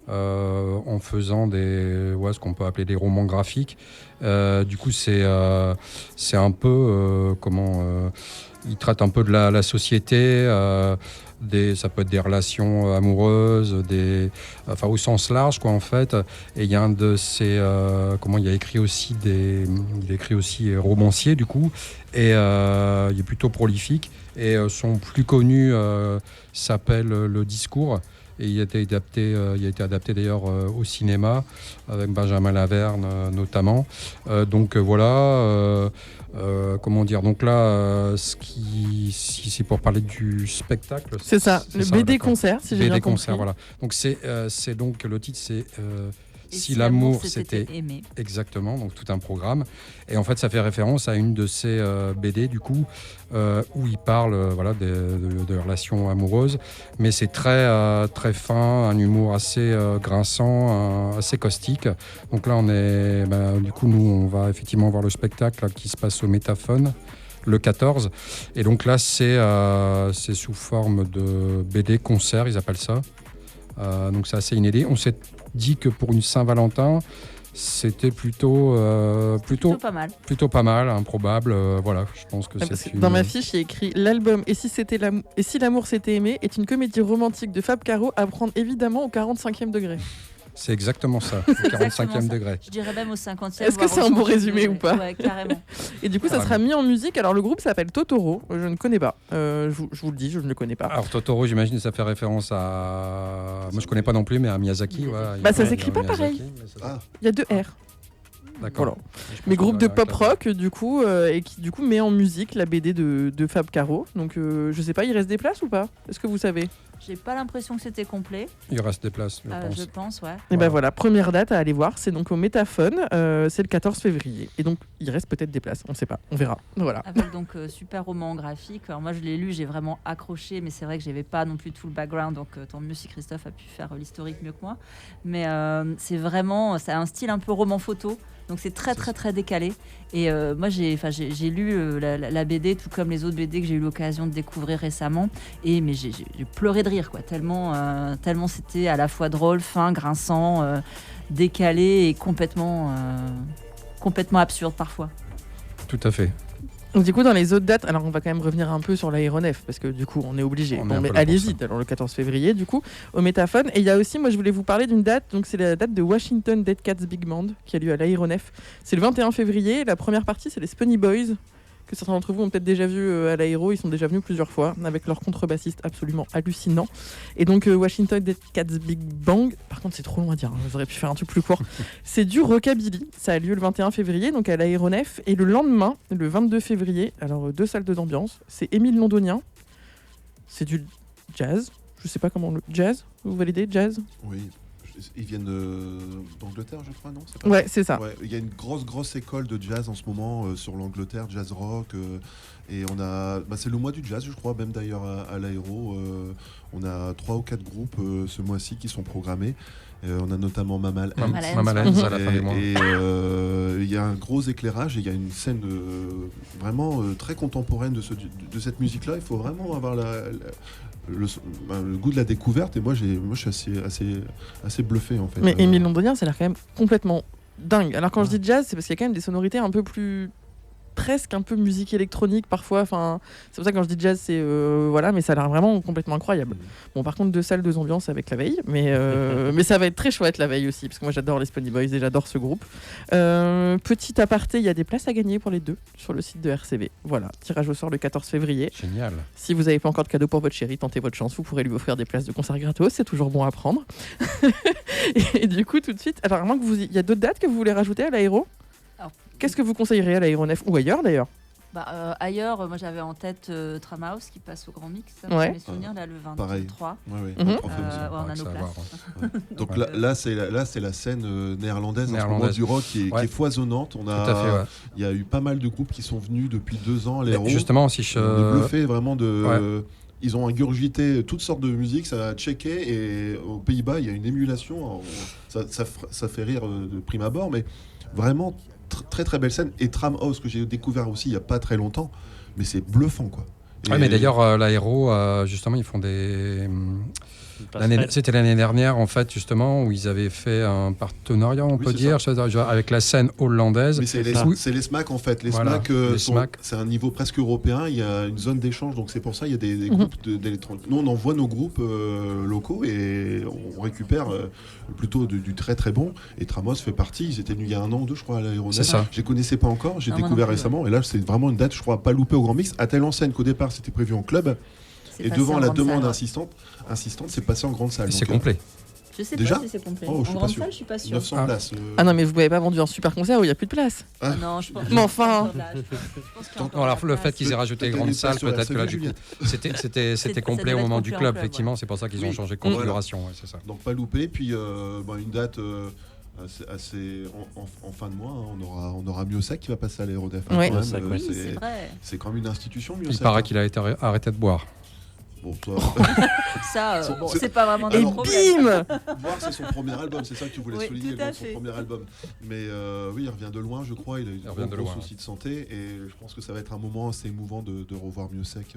en faisant ce qu'on peut appeler des romans graphiques. Du coup, c'est un peu il traite un peu de la société. Ça peut être des relations amoureuses, au sens large quoi en fait. Et il y a un de ces, il a écrit aussi romancier du coup, et il est plutôt prolifique. Et son plus connu s'appelle Le Discours. Et il a été adapté d'ailleurs au cinéma avec Benjamin Laverne notamment. Donc donc là, si c'est pour parler du spectacle, C'est ça, le BD d'accord. concert, si j'ai bien BD compris. concert, voilà. Donc c'est donc le titre, c'est Et Si l'amour s'était s'était aimé. exactement, donc tout un programme. Et en fait, ça fait référence à une de ces BD du coup où il parle de relations amoureuses, mais c'est très très fin, un humour assez grinçant, assez caustique. Donc là, nous on va effectivement voir le spectacle là, qui se passe au Métaphone le 14. Et donc là, c'est sous forme de BD concert, ils appellent ça. Donc c'est assez inédit. On s'est dit que pour une Saint-Valentin, c'était plutôt pas mal, improbable. Voilà, je pense que c'est Dans ma fiche, il y a écrit l'album Et si l'amour s'était aimé est une comédie romantique de Fab Caro à prendre évidemment au 45e degré. C'est exactement ça, au 45e degré. Je dirais même au 50e. Est-ce que c'est un bon résumé ou pas? Ouais, carrément. Et du coup, ça sera mis en musique. Alors, le groupe s'appelle Totoro. Je ne connais pas. Je vous le dis, je ne le connais pas. Alors, Totoro, j'imagine que ça fait référence à... Moi, je connais pas non plus, mais à Miyazaki. Ça s'écrit pas pareil. Il y a 2 R. D'accord. Voilà. Mais groupe de pop rock, du coup, et qui du coup met en musique la BD de Fab Caro. Donc, je sais pas, il reste des places ou pas? Est-ce que vous savez? J'ai pas l'impression que c'était complet. Il reste des places, je pense. Je pense, ouais. Et ben voilà, première date à aller voir, c'est donc au Métaphone, c'est le 14 février. Et donc, il reste peut-être des places, on sait pas, on verra. Voilà. Avec donc super roman graphique. Alors moi, je l'ai lu, j'ai vraiment accroché, mais c'est vrai que j'avais pas non plus tout le background, donc tant mieux si Christophe a pu faire l'historique mieux que moi. Mais c'est vraiment, ça a un style un peu roman photo. Donc c'est très très très décalé. Et moi j'ai lu la BD tout comme les autres BD que j'ai eu l'occasion de découvrir récemment. Mais j'ai pleuré de rire quoi. Tellement c'était à la fois drôle, fin, grinçant, décalé et complètement absurde parfois. Tout à fait. Donc du coup dans les autres dates, alors on va quand même revenir un peu sur l'aéronef parce que du coup on est obligé. Mais allez-y, alors le 14 février du coup au Métaphone. Et il y a aussi, moi je voulais vous parler d'une date, donc c'est la date de Washington Dead Cats Big Band qui a lieu à l'aéronef. C'est le 21 février. La première partie c'est les Spunny Boys que certains d'entre vous ont peut-être déjà vu à l'aéro. Ils sont déjà venus plusieurs fois avec leur contrebassiste absolument hallucinant. Et donc Washington Dead Cats Big Bang, par contre c'est trop long à dire, vous auriez pu faire un truc plus court. C'est du rockabilly, ça a lieu le 21 février donc à l'aéronef. Et le lendemain, le 22 février, alors 2 salles d'ambiance, c'est Émile Londonien, c'est du jazz, je sais pas comment le jazz, vous validez jazz? Oui. Ils viennent d'Angleterre, je crois, non? Ouais, c'est ça. Ouais, il y a une grosse école de jazz en ce moment sur l'Angleterre, jazz rock. Et on a, c'est le mois du jazz, je crois, même d'ailleurs à l'aéro. On a 3 ou 4 groupes ce mois-ci qui sont programmés. On a notamment Mamal Hands à la fin du mois. Et il y a un gros éclairage et il y a une scène vraiment très contemporaine de cette musique-là. Il faut vraiment avoir le goût de la découverte. Et moi je suis assez bluffé en fait. Mais Émile Londonien, ça a l'air quand même complètement dingue. Alors quand je dis jazz, c'est parce qu'il y a quand même des sonorités un peu plus... presque un peu musique électronique parfois, enfin c'est pour ça que quand je dis jazz c'est mais ça a l'air vraiment complètement incroyable. Bon par contre 2 salles, 2 ambiances avec la veille, mais ça va être très chouette la veille aussi parce que moi j'adore les Spunny Boys et j'adore ce groupe. Petit aparté, il y a des places à gagner pour les 2 sur le site de RCV. Voilà, tirage au sort le 14 février. Génial. Si vous n'avez pas encore de cadeau pour votre chérie, tentez votre chance, vous pourrez lui offrir des places de concert gratos, c'est toujours bon à prendre. et du coup tout de suite, alors à moins que il y a d'autres dates que vous voulez rajouter à l'aéro? Qu'est-ce que vous conseillerez à l'aéronef ou ailleurs d'ailleurs? Ailleurs, moi j'avais en tête Tramhouse qui passe au Grand Mix. Ouais. Mes souvenirs là le 23. Pareil. Ouais, Mhm. on a nos places. Donc là, c'est la scène néerlandaise, en ce moment, Néerlandaise. du rock qui est foisonnante. Tout à fait, ouais. Il y a eu pas mal de groupes qui sont venus depuis 2 ans à Mais l'Hérault. justement, si On est je... bluffé vraiment de. Ouais. Ils ont ingurgité toutes sortes de musique, ça a checké, et aux Pays-Bas, il y a une émulation. Ça fait rire de prime abord, mais vraiment très très belle scène. Et Tramhouse, que j'ai découvert aussi il n'y a pas très longtemps, mais c'est bluffant, quoi. Ouais, mais d'ailleurs, l'Aéro, justement, ils font des... C'était l'année dernière, en fait, justement, où ils avaient fait un partenariat, on peut dire, avec la scène hollandaise. Mais c'est les SMAC, en fait. Les Voilà, SMAC, c'est un niveau presque européen. Il y a une zone d'échange, donc c'est pour ça il y a des groupes d'électronique. Nous, on envoie nos groupes locaux et on récupère plutôt du très très bon. Et Tramos fait partie. Ils étaient venus il y a 1 an ou 2, je crois, à l'Aéronef. C'est ça. Je les connaissais pas encore. J'ai découvert récemment. Et là, c'est vraiment une date, je crois, à pas louper au Grand Mix. À telle enseigne qu'au départ, c'était prévu en club. Et devant la demande insistante, c'est passé en grande salle. C'est complet. Je sais Déjà pas si c'est complet. Oh, en grande salle, je suis pas sûre. 900 places. Ah non, mais vous m'avez pas vendu un super concert où il n'y a plus de place. Non, je pense. Mais enfin. Alors le fait qu'ils aient rajouté les grandes salles, peut-être que là du coup, c'était complet au moment du club, effectivement. C'est pour ça qu'ils ont changé de configuration. Ouais, c'est ça. Donc pas loupé. Puis une date. Assez en fin de mois, on aura Miossec qui va passer à l'Aéronef. Oui, c'est vrai. C'est quand même une institution, Miossec. Il paraît qu'il a été arrêté de boire. Bon, toi... Ça, c'est pas vraiment Et bim Boire, c'est son premier album, c'est ça que tu voulais souligner, son premier album. Mais oui, il revient de loin, je crois. Il a eu de gros soucis de santé. Et je pense que ça va être un moment assez émouvant de revoir Miossec.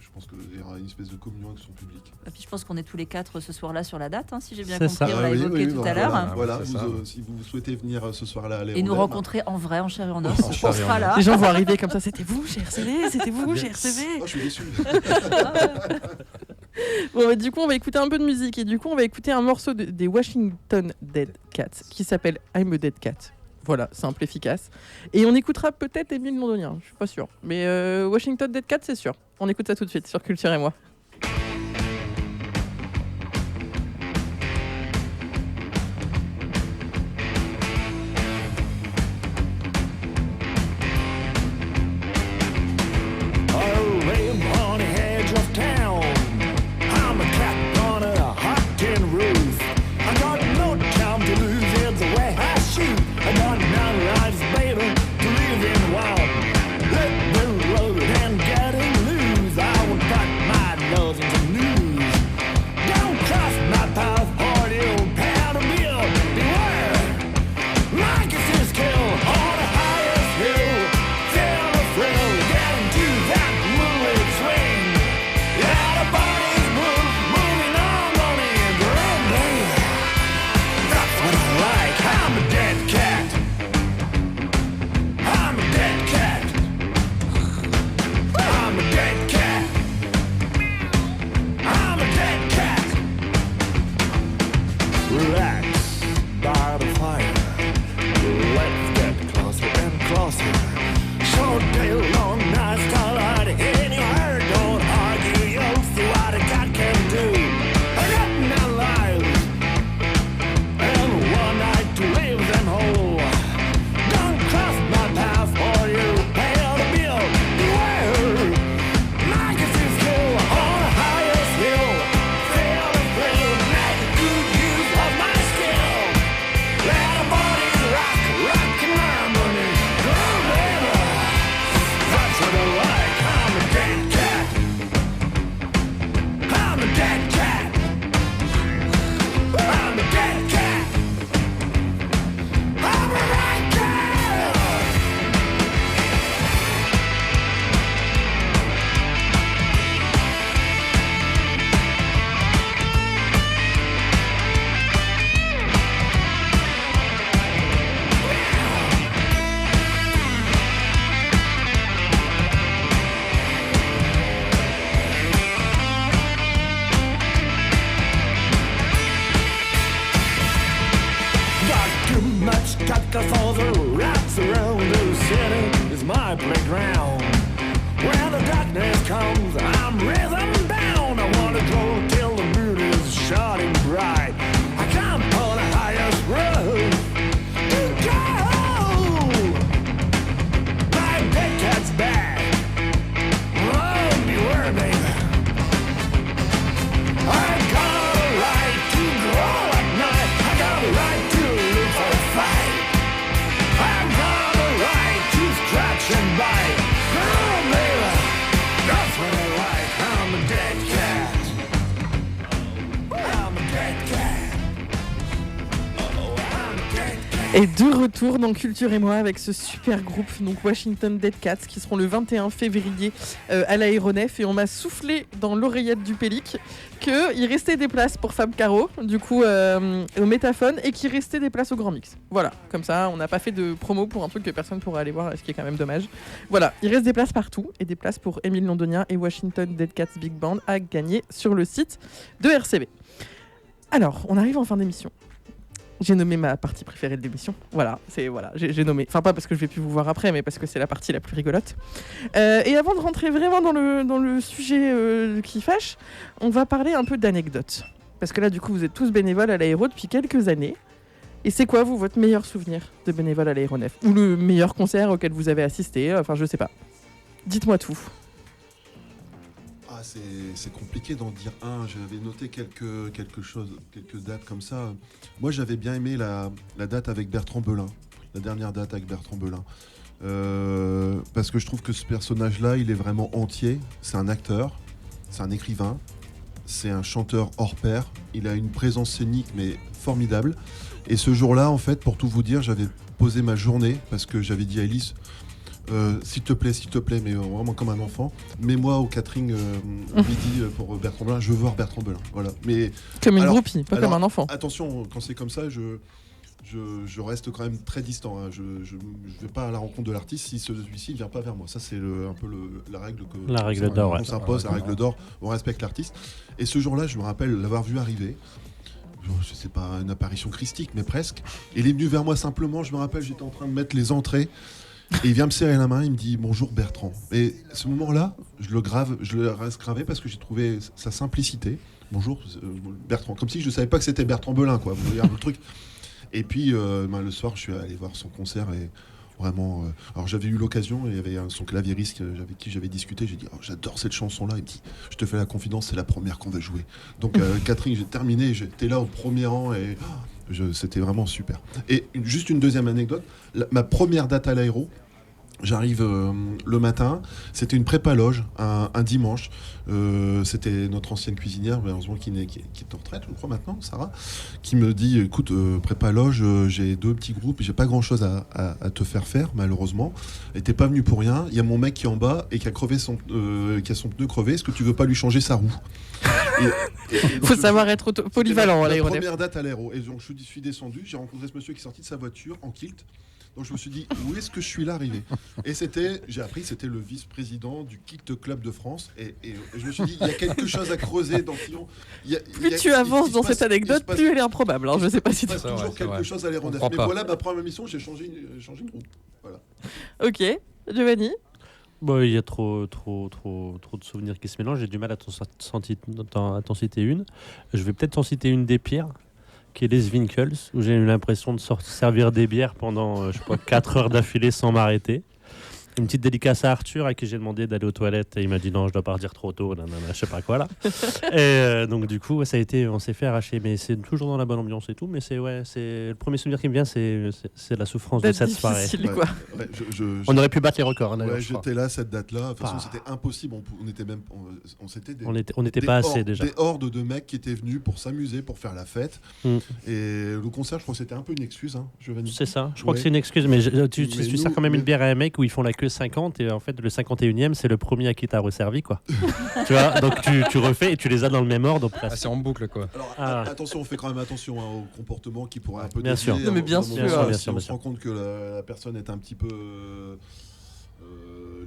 Je pense qu'il y aura une espèce de communion avec son public. Et puis je pense qu'on est tous les 4 ce soir-là sur la date, si j'ai bien C'est compris. ça. On l'a évoqué tout à l'heure. Voilà, si vous souhaitez venir ce soir-là à l'Aéronef. Et nous rencontrer en vrai, en chair et en os. On sera là. Les gens vont arriver comme ça. C'était vous, chez RCV. C'était vous, chez RCV. Oh, je suis déçu. Bon, du coup, on va écouter un peu de musique. Et du coup, on va écouter un morceau des Washington Dead Cats qui s'appelle I'm a Dead Cat. Voilà, simple, efficace. Et on écoutera peut-être Émile Londonien, je suis pas sûr. Mais Washington Dead Cat, c'est sûr. On écoute ça tout de suite sur Culture et moi. Cats back. Et de retour dans Culture et moi avec ce super groupe, donc Washington Dead Cats, qui seront le 21 février à l'Aéronef. Et on m'a soufflé dans l'oreillette du Pélic qu'il restait des places pour Fab Caro, du coup au Métaphone, et qu'il restait des places au Grand Mix. Voilà, comme ça, on n'a pas fait de promo pour un truc que personne pourra aller voir, ce qui est quand même dommage. Voilà, il reste des places partout, et des places pour Émile Londonien et Washington Dead Cats Big Band à gagner sur le site de RCV. Alors, on arrive en fin d'émission. J'ai nommé ma partie préférée de l'émission. Voilà, j'ai nommé. Enfin, pas parce que je vais plus vous voir après, mais parce que c'est la partie la plus rigolote. Et avant de rentrer vraiment dans le sujet qui fâche, on va parler un peu d'anecdotes. Parce que là, du coup, vous êtes tous bénévoles à l'Aéro depuis quelques années. Et c'est quoi, vous, votre meilleur souvenir de bénévole à l'Aéronef ? Ou le meilleur concert auquel vous avez assisté ? Enfin, je sais pas. Dites-moi tout. Ah, c'est compliqué d'en dire un. J'avais noté quelques dates comme ça. Moi, j'avais bien aimé la date avec Bertrand Belin, la dernière date avec Bertrand Belin. Parce que je trouve que ce personnage-là, il est vraiment entier. C'est un acteur, c'est un écrivain, c'est un chanteur hors pair. Il a une présence scénique, mais formidable. Et ce jour-là, en fait, pour tout vous dire, j'avais posé ma journée parce que j'avais dit à Elise... s'il te plaît, mais vraiment comme un enfant, mets-moi au catering midi pour Bertrand Belin, je veux voir Bertrand Belin. Voilà. Mais, comme une groupie, pas comme un enfant. Attention, quand c'est comme ça, je reste quand même très distant. Hein. Je vais pas à la rencontre de l'artiste si celui-ci ne vient pas vers moi. Ça, c'est un peu la règle d'or. On s'impose, la règle d'or, on respecte l'artiste. Et ce jour-là, je me rappelle l'avoir vu arriver. Je sais pas une apparition christique, mais presque. Et il est venu vers moi simplement, je me rappelle, j'étais en train de mettre les entrées. Et il vient me serrer la main, il me dit bonjour Bertrand. Et ce moment-là, je le reste gravé parce que j'ai trouvé sa simplicité. Bonjour Bertrand, comme si je ne savais pas que c'était Bertrand Belin, quoi. Vous voyez le truc. Et puis le soir, je suis allé voir son concert et vraiment. Alors j'avais eu l'occasion, il y avait son claviériste avec qui j'avais discuté. J'ai dit j'adore cette chanson-là. Il me dit je te fais la confidence, c'est la première qu'on va jouer. Donc Catherine, j'ai terminé, j'étais là au premier rang et. C'était vraiment super. Et juste une deuxième anecdote, ma première date à l'Aéro, j'arrive le matin, c'était une prépa-loge, un dimanche. C'était notre ancienne cuisinière, malheureusement qui est en retraite, je crois maintenant, Sarah, qui me dit écoute, prépa-loge, j'ai 2 petits groupes, j'ai pas grand-chose à te faire, malheureusement. Et t'es pas venu pour rien. Il y a mon mec qui est en bas et qui a son pneu crevé. Est-ce que tu veux pas lui changer sa roue ? Faut savoir être polyvalent à l'Aéronef. Première date à l'Aéro. Et donc je suis descendu, j'ai rencontré ce monsieur qui est sorti de sa voiture en kilt. Donc je me suis dit, où est-ce que je suis là arrivé ? Et j'ai appris, c'était le vice-président du Kilt Club de France. Et je me suis dit, il y a quelque chose à creuser dans Fillon. Plus tu avances dans cette anecdote, plus elle est improbable. Alors je sais pas si tu as toujours quelque chose à l'Aéronef. Mais voilà, ma première mission, j'ai changé une roue. Voilà. Ok, Giovanni ? Bon, il y a trop de souvenirs qui se mélangent. J'ai du mal à t'en citer une. Je vais peut-être t'en citer une des pires, qui est les Winkles, où j'ai eu l'impression de servir des bières pendant 4 heures d'affilée sans m'arrêter. Une petite dédicace à Arthur, à qui j'ai demandé d'aller aux toilettes, et il m'a dit non, je dois partir trop tôt, je sais pas quoi là. Et donc du coup, ça a été, on s'est fait arracher, mais c'est toujours dans la bonne ambiance et tout. Mais c'est le premier souvenir qui me vient, c'est la souffrance de cette soirée. Quoi. On aurait pu battre les records. Hein, j'étais là cette date-là. De toute façon, c'était impossible. On n'était pas assez déjà. Des hordes de mecs qui étaient venus pour s'amuser, pour faire la fête. Et le concert, je crois que c'était un peu une excuse. Hein, c'est ça. Je crois que c'est une excuse, mais tu sers quand même une bière à un mec où ils font la queue 50 et en fait le 51e c'est le premier à qui t'as resservi quoi. Tu vois, donc tu refais et tu les as dans le même ordre. C'est en boucle quoi. Alors attention, on fait quand même attention au comportement qui pourrait un peu bien sûr. Non, mais bien sûr. Si on se rend compte que la personne est un petit peu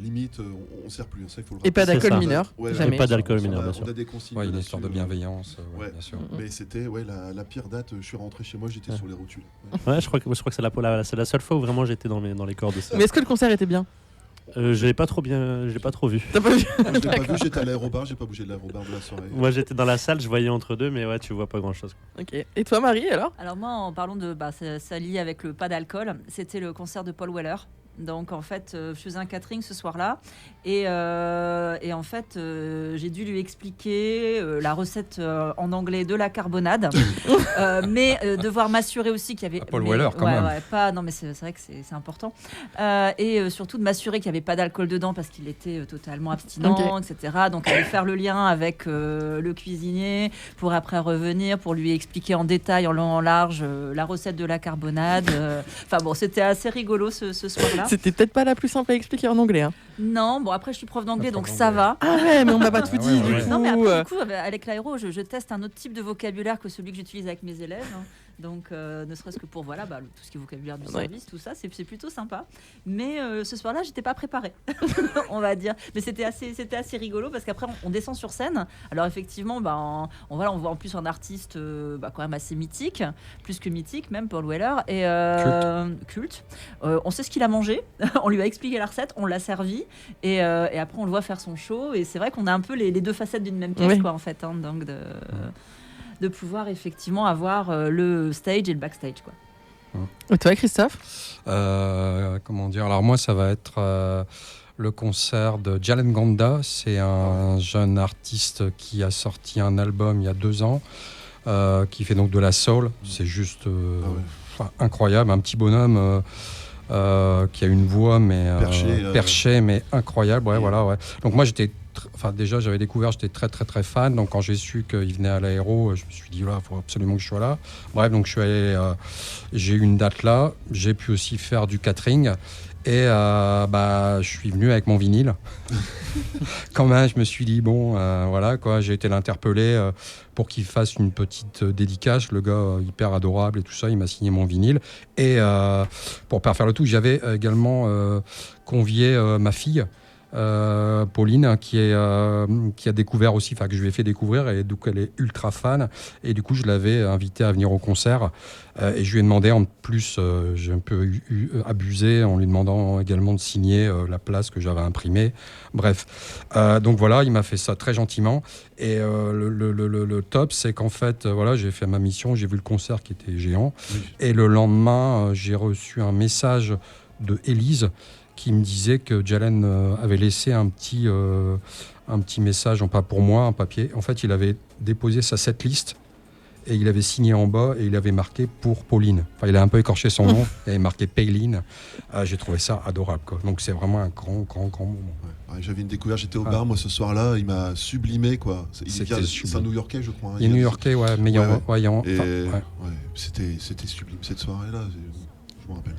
limite, on ne sert plus. Ça, il faut le et pas d'alcool mineur. Jamais. Et pas d'alcool mineur, bien sûr. On a des consignes. Une histoire de bienveillance. Bien sûr. Mais c'était la pire date. Je suis rentré chez moi, j'étais sur les rotules. Ouais, je crois que c'est la seule fois où vraiment j'étais dans les corps de ça. Mais est-ce que le concert était bien ? Je l'ai pas trop vu. T'as pas vu ? Je l'ai pas vu, j'étais à l'aérobar, j'ai pas bougé de l'aérobar de la soirée. Moi j'étais dans la salle, je voyais entre deux, mais ouais, tu vois pas grand chose. Ok. Et toi Marie alors ? Alors moi, en parlant de ça lié avec le pas d'alcool, c'était le concert de Paul Weller. Donc en fait, je faisais un catering ce soir-là et en fait, j'ai dû lui expliquer la recette en anglais de la carbonade, mais devoir m'assurer aussi qu'il y avait Paul Weller quand même. non mais c'est vrai que c'est important et surtout de m'assurer qu'il n'y avait pas d'alcool dedans parce qu'il était totalement abstinent, etc. Donc aller faire le lien avec le cuisinier pour après revenir pour lui expliquer en détail, en long en large la recette de la carbonade. Enfin bon, c'était assez rigolo ce soir-là. C'était peut-être pas la plus simple à expliquer en anglais. Hein. Non, bon après je suis prof d'anglais donc ça va. Ah ouais, mais on m'a pas tout dit du coup. Non mais après, du coup avec l'aéro, je teste un autre type de vocabulaire que celui que j'utilise avec mes élèves. Hein. Donc ne serait-ce que pour tout ce qui est vocabulaire du service, tout ça, c'est plutôt sympa. Mais ce soir-là, j'étais pas préparée, on va dire. Mais c'était assez rigolo parce qu'après on descend sur scène. Alors effectivement, on voit en plus un artiste quand même assez mythique, plus que mythique même, Paul Weller et culte. On sait ce qu'il a mangé, on lui a expliqué la recette, on l'a servi et après on le voit faire son show. Et c'est vrai qu'on a un peu les deux facettes d'une même pièce, quoi, en fait. Hein, donc de pouvoir effectivement avoir le stage et le backstage, quoi. Et toi, Christophe ? Comment dire ? Alors moi, ça va être le concert de Jalen Gonda. C'est un jeune artiste qui a sorti un album il y a 2 ans, qui fait donc de la soul. C'est juste incroyable, un petit bonhomme qui a une voix perchée, mais incroyable. Ouais, voilà, ouais. Donc moi, déjà j'avais découvert, j'étais très très très fan, donc quand j'ai su qu'il venait à l'aéro, je me suis dit là, il faut absolument que je sois là. Bref, donc je suis allé, j'ai eu une date là, j'ai pu aussi faire du catering et je suis venu avec mon vinyle. Quand même, je me suis dit voilà quoi, j'ai été l'interpeller pour qu'il fasse une petite dédicace, le gars hyper adorable et tout ça, il m'a signé mon vinyle et pour faire le tout, j'avais également convié ma fille. Pauline qui a découvert aussi, que je lui ai fait découvrir et donc elle est ultra fan et du coup je l'avais invitée à venir au concert et je lui ai demandé en plus, j'ai un peu abusé en lui demandant également de signer la place que j'avais imprimée, bref donc voilà, il m'a fait ça très gentiment et le top c'est qu'en fait j'ai fait ma mission, j'ai vu le concert qui était géant et le lendemain j'ai reçu un message de Élise qui me disait que Jalen avait laissé un petit message, pas pour moi, un papier. En fait, il avait déposé sa setlist et il avait signé en bas et il avait marqué pour Pauline. Enfin, il a un peu écorché son nom, il avait marqué Payline. J'ai trouvé ça adorable, quoi. Donc c'est vraiment un grand moment. Ouais, j'avais une découverte, j'étais au bar moi ce soir-là, il m'a sublimé, quoi. C'est un New-Yorkais, je crois. Hein, il est New-Yorkais, ouais, mais c'était sublime cette soirée-là, je me rappelle.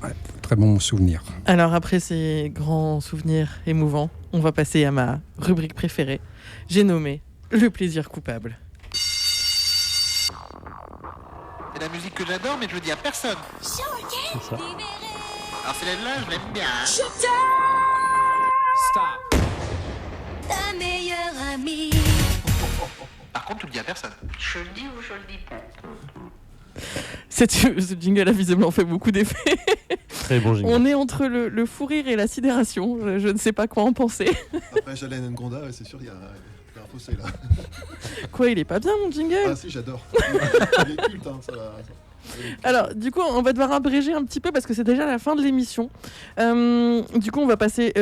Ouais, très bon souvenir. Alors après ces grands souvenirs émouvants, on va passer à ma rubrique préférée. J'ai nommé le plaisir coupable. C'est la musique que j'adore, mais je le dis à personne. C'est ça. Alors celle-là, je l'aime bien. Hein. Stop. Ta meilleure amie. Par contre, tu le dis à personne. Je le dis ou je le dis pas. Ce jingle a visiblement fait beaucoup d'effets. Très bon jingle. On est entre le fou rire et la sidération. Je ne sais pas quoi en penser. Après Jalen Gonda, c'est sûr, il y a un fossé là. Quoi, il est pas bien mon jingle ? Ah si, j'adore. Il est culte, hein, ça va. Alors, du coup, on va devoir abréger un petit peu parce que c'est déjà la fin de l'émission. Du coup, on va passer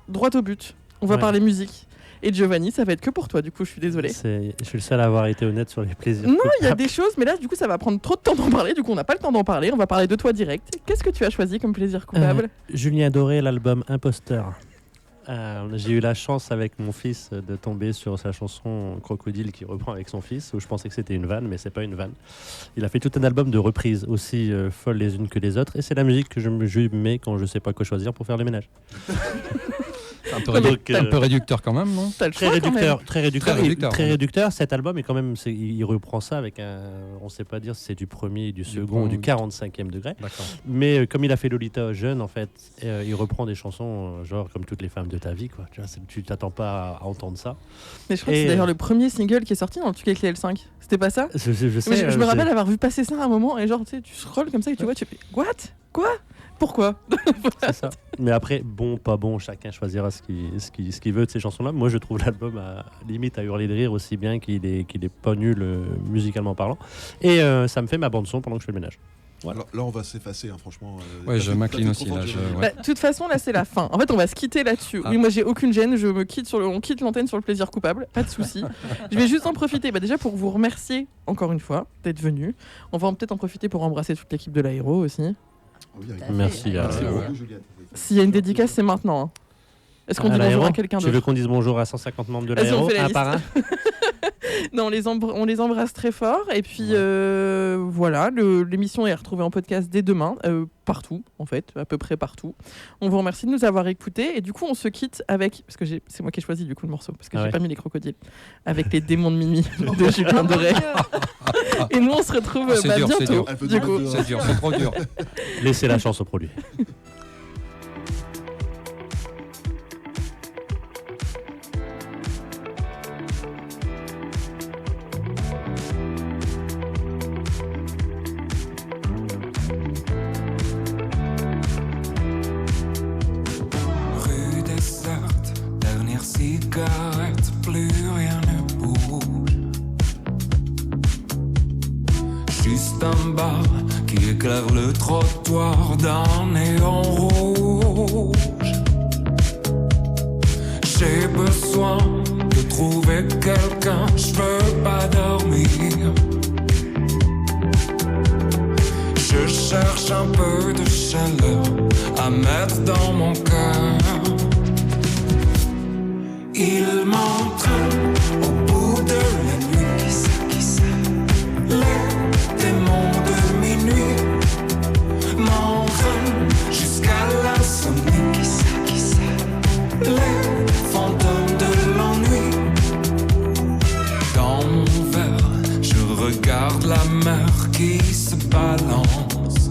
droit au but. On va parler musique. Et Giovanni, ça va être que pour toi, du coup, je suis désolée. Je suis le seul à avoir été honnête sur les plaisirs. Non, il y a des choses, mais là, du coup, ça va prendre trop de temps d'en parler. Du coup, on n'a pas le temps d'en parler. On va parler de toi direct. Qu'est-ce que tu as choisi comme plaisir coupable ? Julien Doré, l'album Imposteur. J'ai eu la chance avec mon fils de tomber sur sa chanson Crocodile qui reprend avec son fils, où je pensais que c'était une vanne, mais c'est pas une vanne. Il a fait tout un album de reprises aussi folles les unes que les autres, et c'est la musique que je mets quand je sais pas quoi choisir pour faire le ménage. Un peu réducteur quand même, non ? Très réducteur. Cet album est quand même, il reprend ça avec on sait pas dire si c'est du premier, du second ou du 45e degré. D'accord. Mais comme il a fait Lolita jeune, en fait, il reprend des chansons genre comme toutes les femmes de ta vie, quoi. Tu t'attends pas à entendre ça. Mais je crois que c'est d'ailleurs le premier single qui est sorti dans le truc avec les L5. C'était pas ça ? Je sais. Je me rappelle avoir vu passer ça à un moment et genre tu sais, tu scrolles comme ça et tu vois, tu fais what ? Quoi ? Pourquoi ? C'est ça. Mais après, bon, pas bon, chacun choisira ce qu'il veut de ces chansons-là. Moi, je trouve l'album limite à hurler de rire aussi bien qu'il est pas nul musicalement parlant. Et ça me fait ma bande-son pendant que je fais le ménage. Voilà. Là, on va s'effacer, franchement. Ouais, je m'incline aussi là. De toute façon, là, c'est la fin. En fait, on va se quitter là-dessus. Oui, moi, j'ai aucune gêne. On quitte l'antenne sur le plaisir coupable. Pas de souci. Je vais juste en profiter, déjà pour vous remercier encore une fois d'être venu. On va peut-être en profiter pour embrasser toute l'équipe de l'Aéro aussi. Merci. S'il y a une dédicace, c'est maintenant. Hein. Est-ce qu'on dit bonjour à quelqu'un d'autre? Tu veux qu'on dise bonjour à 150 membres de l'Aéro, un par un? Non, on les embrasse très fort. Et puis voilà, l'émission est retrouvée en podcast dès demain, partout en fait, à peu près partout. On vous remercie de nous avoir écoutés. Et du coup, on se quitte avec, parce que c'est moi qui ai choisi du coup le morceau, parce que j'ai pas mis les crocodiles, avec les démons de Mimi de Julien Doré. Et nous, on se retrouve bientôt. C'est dur, c'est trop dur. Laissez la chance au produit. Cigarette, plus rien ne bouge. Juste un bar qui éclaire le trottoir d'un néon rouge. J'ai besoin de trouver quelqu'un, je veux pas dormir. Je cherche un peu de chaleur à mettre dans mon cœur. Il m'entraîne au bout de la nuit. Qui ça? Les démons de minuit m'entraînent jusqu'à l'insomnie. Qui ça? Les fantômes de l'ennui. Dans mon verre, je regarde la mer qui se balance.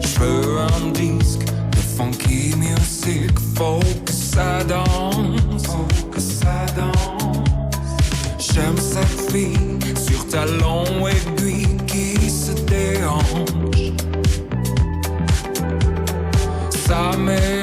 Je veux un disque de funky music. Faut que ça danse, J'aime cette fille sur talons aiguilles qui se déhanche. Ça m'est